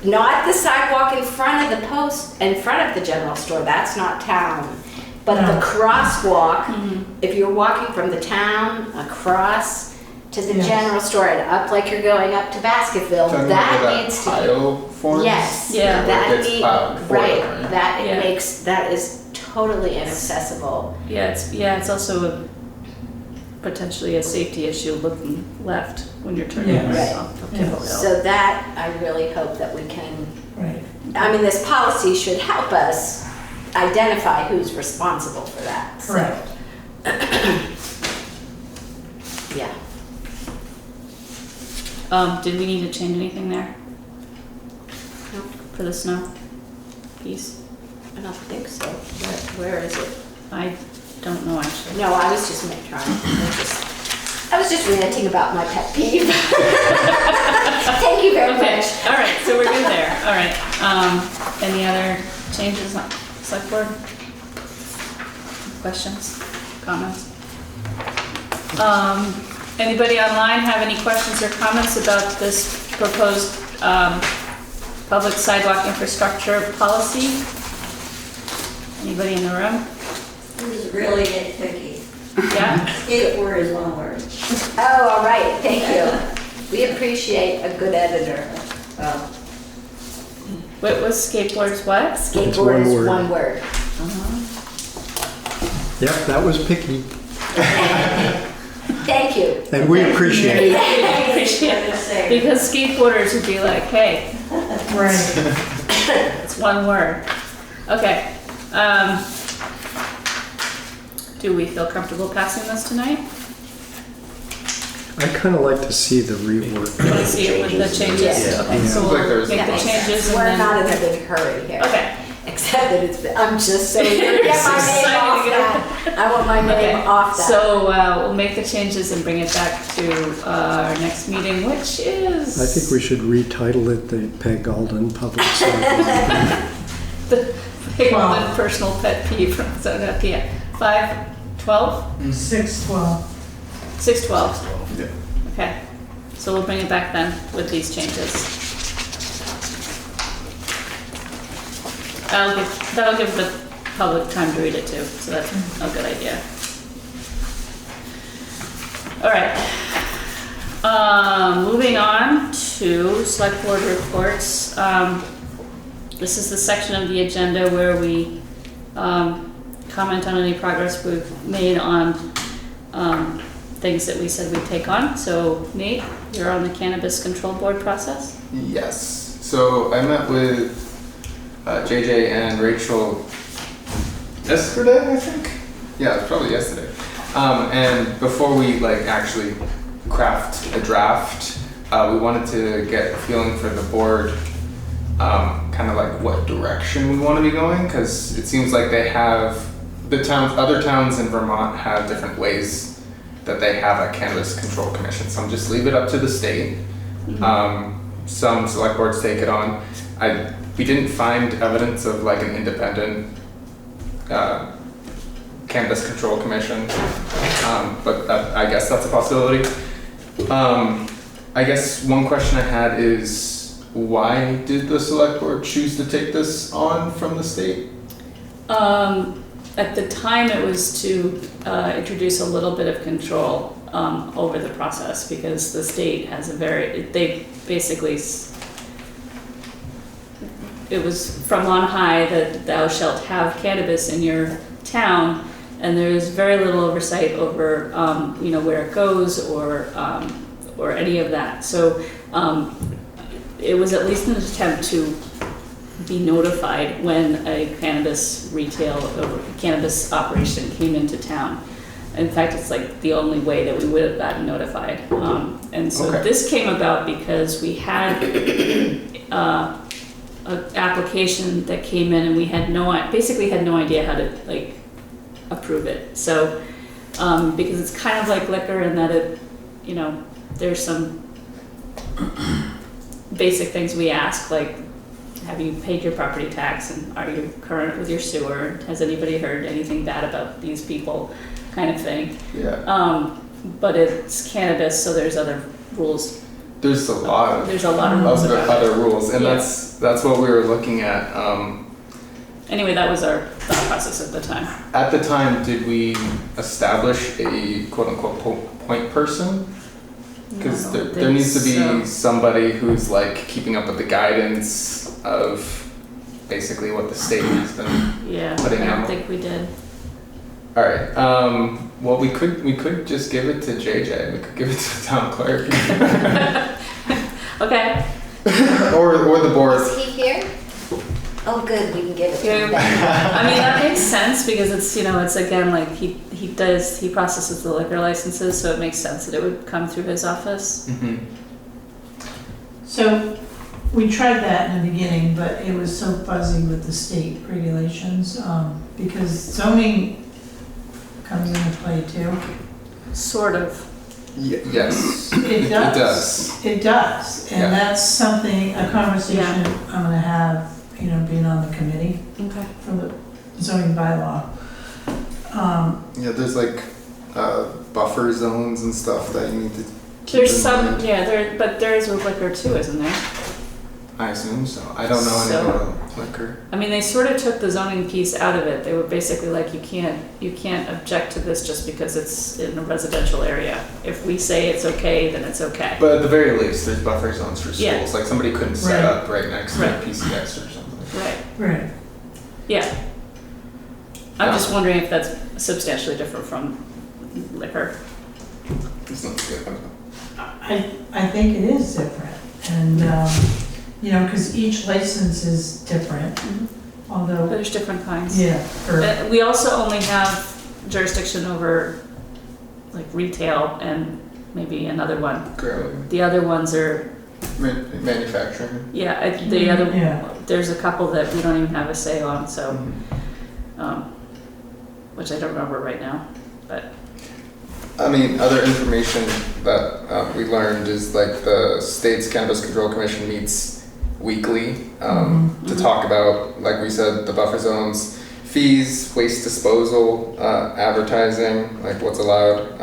Not the sidewalk in front of the general store, that's not town. But the crosswalk, if you're walking from the town across to the general store and up like you're going up to Basketville, that needs to be. Yes, Yeah. that is totally inaccessible. Yeah, it's also potentially a safety issue looking left when you're turning off of Kimball Hill. So that, I really hope that we can, Right. I mean, this policy should help us identify who's responsible for that. So, Correct. yeah. Did we need to change anything there? No. For the snow piece? I don't think so. Where is it? I don't know actually. No, I was just I was just ranting about my pet peeve. Thank you very much. All right, so we're good there. All right. Any other changes on select board? Questions? Comments? Anybody online have any questions or comments about this proposed public sidewalk infrastructure policy? Anybody in the room? This is really nitpicky. Yeah? Skateboard is one word. Oh, all right, thank you. We appreciate a good editor. What was skateboards what? Skateboard is one word. Yep, that was picky, Thank you. and we appreciate it. We appreciate it. Because skateboarders would be like, hey, Right. it's one word. Okay. Do we feel comfortable passing this tonight? I'd kind of like to see the rework. You want to see it with the changes? Yes. Okay, so Like we'll there's make a the process. changes and We're then. not in a big hurry here. Okay. Except that I'm just so eager to get my name Excited off to get that. I want my name off that. So we'll make the changes and bring it back to our next meeting, which is. I think we should retitle it the Peg Alden Public Sidewalk. The Alden personal pet peeve from Zona Pia. 5/12? 6/12. 6/12. Yeah. Okay. So we'll bring it back then with these changes. That'll give the public time to read it too, so that's a good idea. All right. Moving on to select board reports. This is the section of the agenda where we comment on any progress we've made on things that we said we'd take on. So Nate, you're on the Cannabis Control Board process? Yes. So I met with JJ and Rachel yesterday, I think. Yeah, it was probably yesterday. And before we actually craft a draft, we wanted to get a feeling for the board, kind of what direction we want to be going, because it seems like they have other towns in Vermont have different ways that they have a cannabis control commission. Some just leave it up to the state. Some select boards take it on. We didn't find evidence of an independent cannabis control commission, but I guess that's a possibility. I guess one question I had is, why did the select board choose to take this on from the state? At the time, it was to introduce a little bit of control over the process, because the state has they basically, it was from on high that thou shalt have cannabis in your town, and there's very little oversight over where it goes or any of that. So it was at least an attempt to be notified when a cannabis cannabis operation came into town. In fact, it's the only way that we would have gotten notified. And so Okay. this came about because we had an application that came in and we had basically had no idea how to like approve it. So, because it's kind of like liquor in that it, you know, there's some basic things we ask, like, have you paid your property tax and are you current with your sewer? Has anybody heard anything bad about these people, kind of thing. Yeah. But it's cannabis, so there's other rules. There's a lot of rules about other it. rules, and Yeah. that's what we were looking at. Anyway, that was our thought process at the time. At the time, did we establish a quote-unquote point person? Because there needs to be somebody who's like keeping up with the guidance of basically what the state has been putting I don't out. think we did. All right. Well, we could just give it to JJ. We could give it to the town clerk. Okay. or the board. Is he here? Oh, good, we can give it to him. I mean, that makes sense because it's, you know, it's again like he processes the liquor licenses, so it makes sense that it would come through his office. Mm-hmm. So we tried that in the beginning, but it was so fuzzy with the state regulations, because zoning comes into play too. Yes. It does. It does. It does, and that's something, a conversation I'm gonna have, you know, being on the committee for the zoning bylaw. Yeah, there's like buffer zones and stuff that you need to keep There's in some, mind. but there is with liquor too, isn't there? I assume so. I don't know anything about liquor. I mean, they sort of took the zoning piece out of it. They were basically like, you can't object to this just because it's in a residential area. If we say it's okay, then it's okay. But at the very least, there's buffer zones for schools. Yeah. Like somebody couldn't set up right next to a PCS or something. Right. Yeah. I'm just wondering if that's substantially different from liquor. It's not good. I think it is different, and, you know, because each license is different, although. There's different kinds. Yeah. We also only have jurisdiction over like retail and maybe another one. Growing. The other ones are Manufacturing. Yeah, there's a couple that we don't even have a say on, so, which I don't remember right now, but. I mean, other information that we learned is like the state's Cannabis Control Commission meets weekly to talk about, like we said, the buffer zones, fees, waste disposal, advertising, like what's allowed.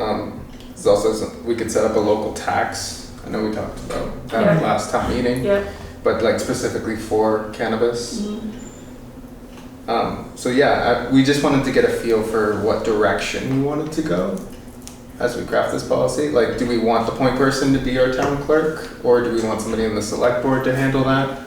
There's also, we could set up a local tax. I know we talked about that at last town meeting, but like specifically for cannabis. So yeah, we just wanted to get a feel for what direction we wanted to go as we craft this policy. Like, do we want the point person to be our town clerk, or do we want somebody in the select board to handle that?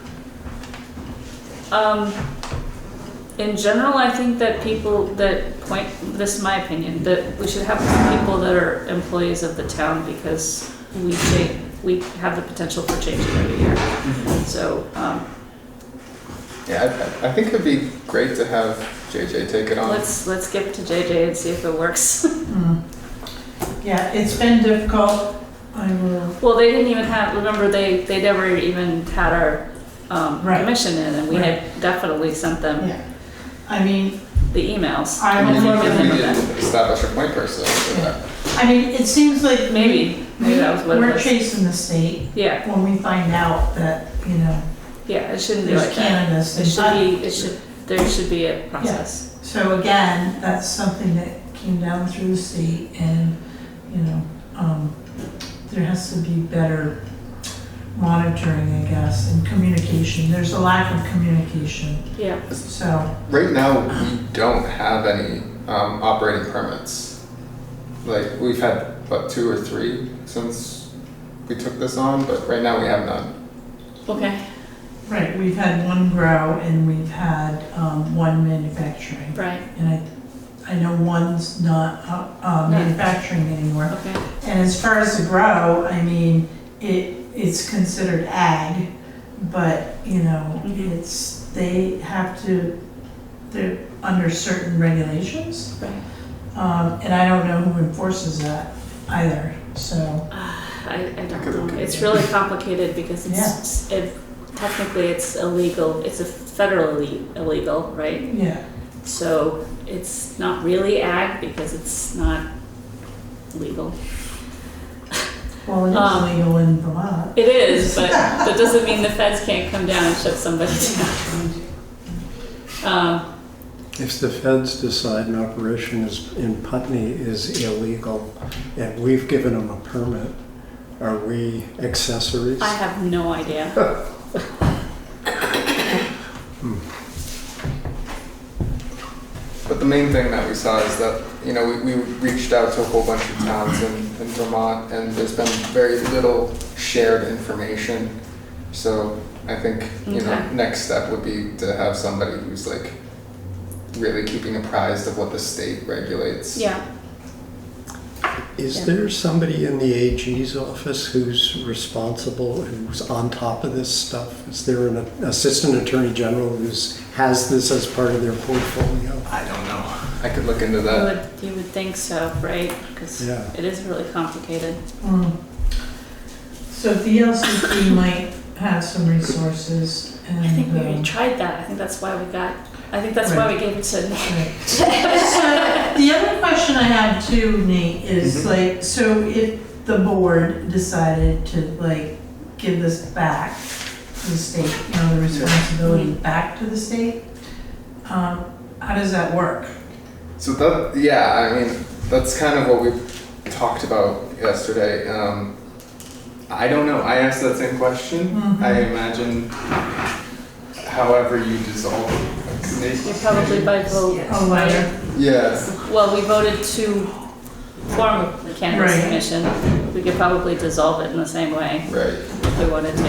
In general, I think that this is my opinion, that we should have people that are employees of the town because we have the potential for changing every year. So, yeah, I think it'd be great to have JJ take it on. let's give it to JJ and see if it works. Yeah, it's been difficult. Well, they didn't even remember they never even had our commission in, and we had definitely sent them I mean, the emails. I mean, don't if we know. didn't establish a point person for that. I mean, it seems like Maybe that was what it we're was. chasing the state. Yeah. When we find out that, you know. Yeah, it shouldn't be there's like that. cannabis. There should be a process. Yeah. So again, that's something that came down through the state, and, you know, there has to be better monitoring, I guess, and communication. There's a lack of communication. Yeah. So. Right now, we don't have any operating permits. Like, we've had, what, 2 or 3 since we took this on, but right now we have none. Okay. Right, we've had 1 grow and we've had 1 manufacturing. Right. And I know 1's not manufacturing anymore. Okay. And as far as the grow, I mean, it's considered ag, but, you know, they're under certain regulations. Right. And I don't know who enforces that either, so. I don't know. It's really complicated because technically it's illegal, it's a federally illegal, right? Yeah. So it's not really ag because it's not legal. Well, it is legal in Vermont. It is, but that doesn't mean the feds can't come down and shut somebody down. If the feds decide an operation is in Putney is illegal and we've given them a permit, are we accessories? I have no idea. But the main thing that we saw is that, you know, we reached out to a whole bunch of towns in Vermont, and there's been very little shared information. So I think, you know, next step would be to have somebody who's like really keeping apprised of what the state regulates. Yeah. Is there somebody in the AG's office who's responsible, who's on top of this stuff? Is there an assistant attorney general who has this as part of their portfolio? I don't know. I could look into that. You would think so, right? Because it is really complicated. So the LCP might have some resources. And, I think we already tried that. I think that's why we got. I think that's why we gave it to Nate. So the other question I have too, Nate, is like, so if the board decided to like give this back to the state, you know, the responsibility back to the state, how does that work? So that, yeah, I mean, that's kind of what we talked about yesterday. I don't know. I asked that same question. I imagine however you dissolve it. You're probably by vote. Oh, right. Yes. Well, we voted to form the Cannabis Commission. We could probably dissolve it in the same way. Right. If we wanted to.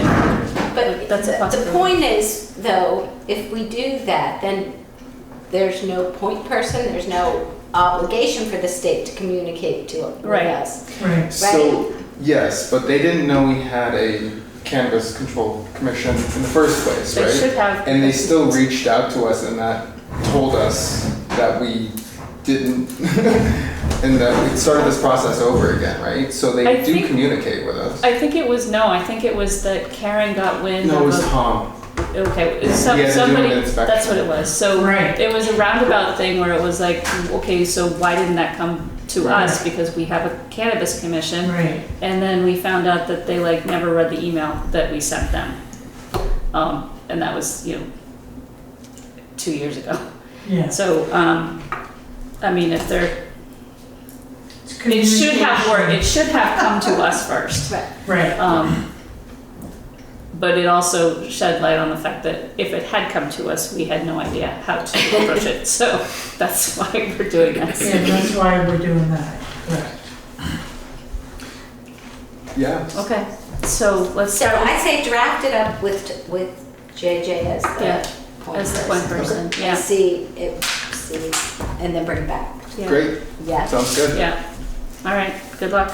But that's a possibility. The point is, though, if we do that, then there's no point person, there's no obligation for the state to communicate to with us. Right. So, yes, but they didn't know we had a Cannabis Control Commission in the first place, right? They should have. And they still reached out to us and that told us that we didn't, and that we started this process over again, right? So they do communicate with us. I think it was that Karen got wind No, of it was Tom. Okay, somebody, that's what it was. So it was a roundabout thing where it was like, okay, so why didn't that come to us? Because we have a Cannabis Commission. Right. And then we found out that they like never read the email that we sent them. And that was, 2 years ago. Yeah. So, I mean, if they're, it should have come to us first. Right. But it also shed light on the fact that if it had come to us, we had no idea how to approach it. So that's why we're doing this. Yeah, that's why we're doing that. Correct. Yeah. Okay. So let's So start. I say draft it up with JJ as the point person. Yeah. And see, and then bring it back. Yeah. Great. Yeah. Sounds good. Yeah. All right. Good luck.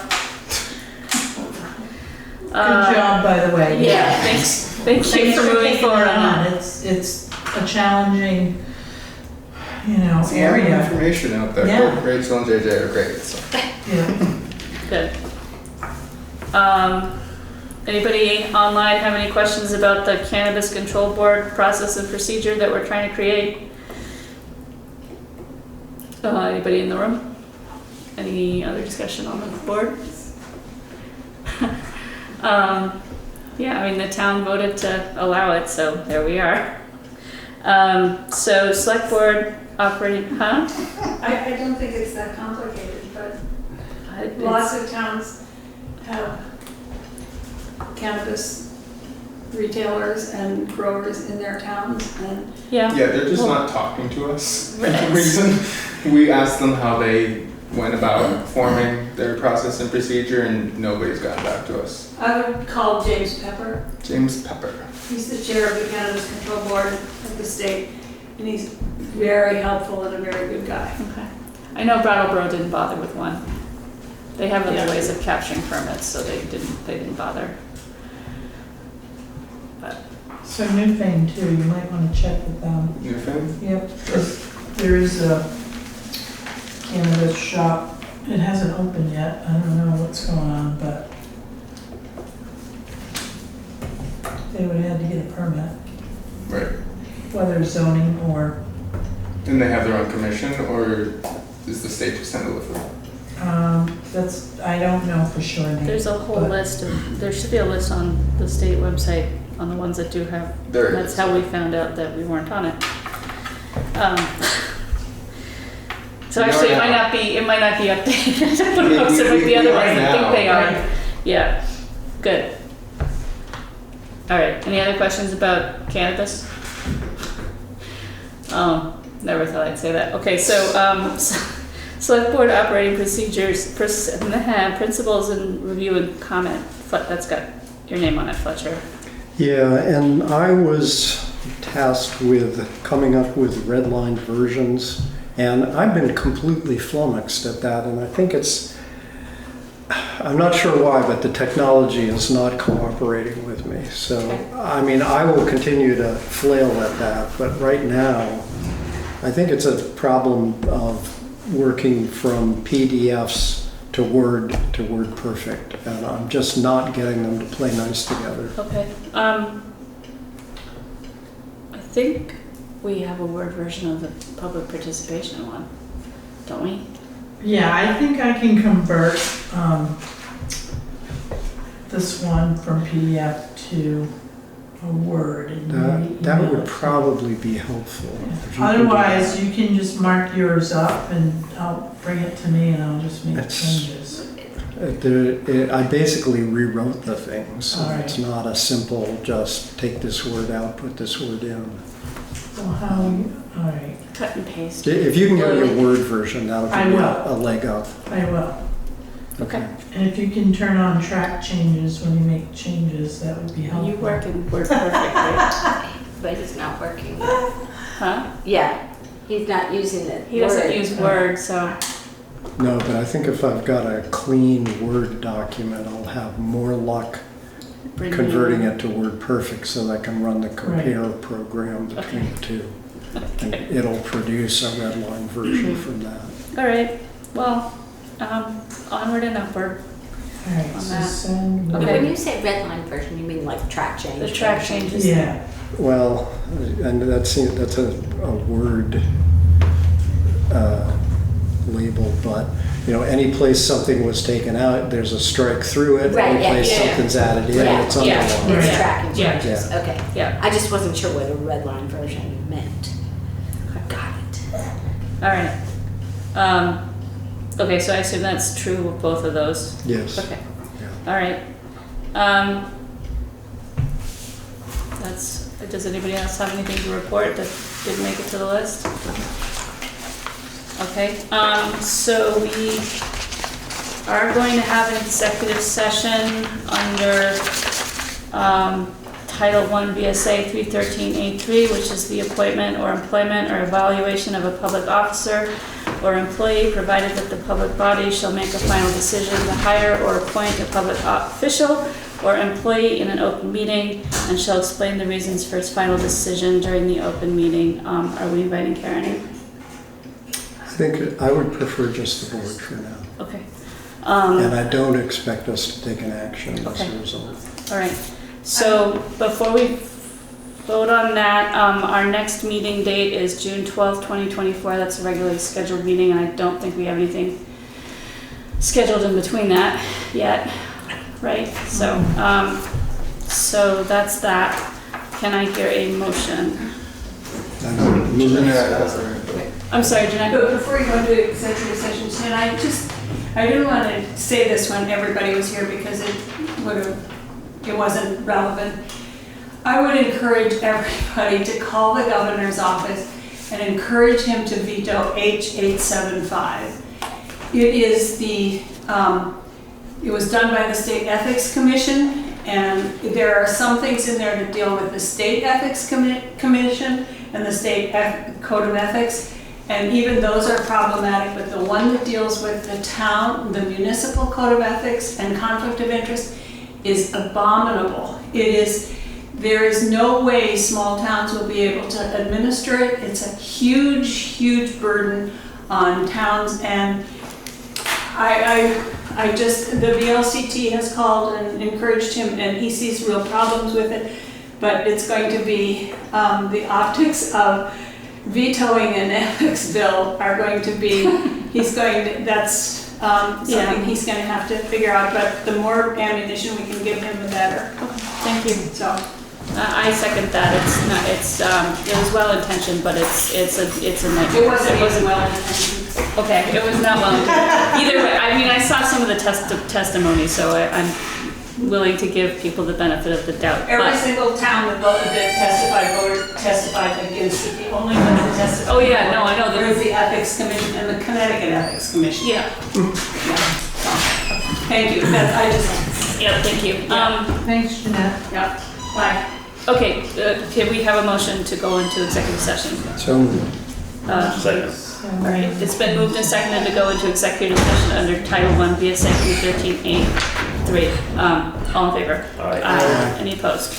Good job, by the way. Yeah. Thanks you for moving forward on that. It's a challenging, There's a lot of area. information out there. Yeah. Both Rachel and JJ are great. So. Yeah. Good. Anybody online have any questions about the Cannabis Control Board process and procedure that we're trying to create? Anybody in the room? Any other discussion on the board? Yeah, I mean, the town voted to allow it, so there we are. So select board operating, I don't think it's that complicated, but lots of towns have cannabis retailers and growers in their towns, and yeah, they're just not talking to us for some reason. We asked them how they went about forming their process and procedure, and nobody's gotten back to us. I would call James Pepper. James Pepper. He's the chair of the Cannabis Control Board of the state, and he's very helpful and a very good guy. Okay. I know Brattleboro didn't bother with one. They have other ways of capturing permits, so they didn't bother. But So Newfane too, you might want to check with them. Newfane? Yep, because there is a cannabis shop. It hasn't opened yet. I don't know what's going on, but they would have had to get a permit, Right. whether zoning or, And they have their own commission, or is the state just handle it for them? that's, I don't know for sure. Nate, There's a whole but- list of, there should be a list on the state website on the ones that do have. There it That's is. how we found out that we weren't on it. So We are actually, it now. might not be updated. Who knows, it might be otherwise, I think they are. Yeah, good. All right, any other questions about cannabis? Never thought I'd say that. Okay, so, select board operating procedures, principles and review and comment. That's got your name on it, Fletcher. Yeah, and I was tasked with coming up with redlined versions, and I've been completely flummoxed at that, and I think I'm not sure why, but the technology is not cooperating with me. So, I mean, I will continue to flail at that, but right now, I think it's a problem of working from PDFs to Word Perfect, and I'm just not getting them to play nice together. Okay. I think we have a Word version of the public participation one, don't we? Yeah, I think I can convert this one from PDF to a Word. And That email would it. probably be helpful. if you could do Otherwise, you can just mark yours up and I'll bring it to me and I'll just make changes. I basically rewrote the thing, so All right. it's not a simple just take this word out, put this word in. So how, all right, Cut and paste. If you can get me a Word version, that'll I give me will. a leg up. I will. Okay. And if you can turn on track changes when you make changes, that would be helpful. You work in Word Perfect, right? But he's not working. Huh? Yeah, he's not using it. He doesn't use Word, so. No, but I think if I've got a clean Word document, I'll have more luck Bring converting you- it to Word Perfect so that I can run the compare program between the two. And it'll produce a redline version from that. All right, well, onward and upward All right, on so that. send. Okay, Okay. when you say redline version, you mean like track change? The track changes. Yeah, Well, and that's a Word label, but any place something was taken out, there's a strike through it. Right, Any yeah, place yeah. something's added in, Yeah, it's yeah. underlined. It's Yeah. tracking Yeah. changes, okay. Yeah. I just wasn't sure what a redline version meant. Got it. All right. Okay, so I assume that's true of both of those. Yes. Okay. Yeah. All right. Does anybody else have anything to report that didn't make it to the list? Okay, so we are going to have an executive session under Title I VSA 313A3, which is the appointment or employment or evaluation of a public officer or employee, provided that the public body shall make a final decision to hire or appoint a public official or employee in an open meeting and shall explain the reasons for its final decision during the open meeting. Are we inviting Karen in? I think I would prefer just the board for now. Okay. And I don't expect us to take an action as Okay. a result. All right. So before we vote on that, our next meeting date is June 12th, 2024. That's a regularly scheduled meeting, and I don't think we have anything scheduled in between that yet, right? So, so that's that. Can I hear a motion? I'm sorry, Jeanette. But before you go into executive session, Jen, I didn't want to say this when everybody was here because it wasn't relevant. I would encourage everybody to call the governor's office and encourage him to veto H875. It is it was done by the State Ethics Commission, and there are some things in there that deal with the State Ethics Commission and the State Code of Ethics, and even those are problematic, but the one that deals with the town, the municipal Code of Ethics and conflict of interest is abominable. There is no way small towns will be able to administer it. It's a huge, huge burden on towns, and the VLCT has called and encouraged him, and he sees real problems with it. but it's going to be, the optics of vetoing an ethics bill are going to be, that's something he's going to have to figure out, but the more ammunition we can give him, the better. Okay, thank you. So. I second that. It was well intentioned, but it's a nightmare. It wasn't well intentioned. Okay, it was not well intentioned. Either way, I mean, I saw some of the testimony, so I'm willing to give people the benefit of the doubt. Every single town that testified against it. The only one that testified. Oh yeah, no, I know. There's the Ethics Commission and the Connecticut Ethics Commission. Yeah. So, thank you. Yeah, thank you. Thanks, Jeanette. Yeah. Bye. Okay, can we have a motion to go into executive session? So Second. All right, it's been moved and seconded to go into executive session under Title I VSA 313A3. All in favor? Aye. Any opposed?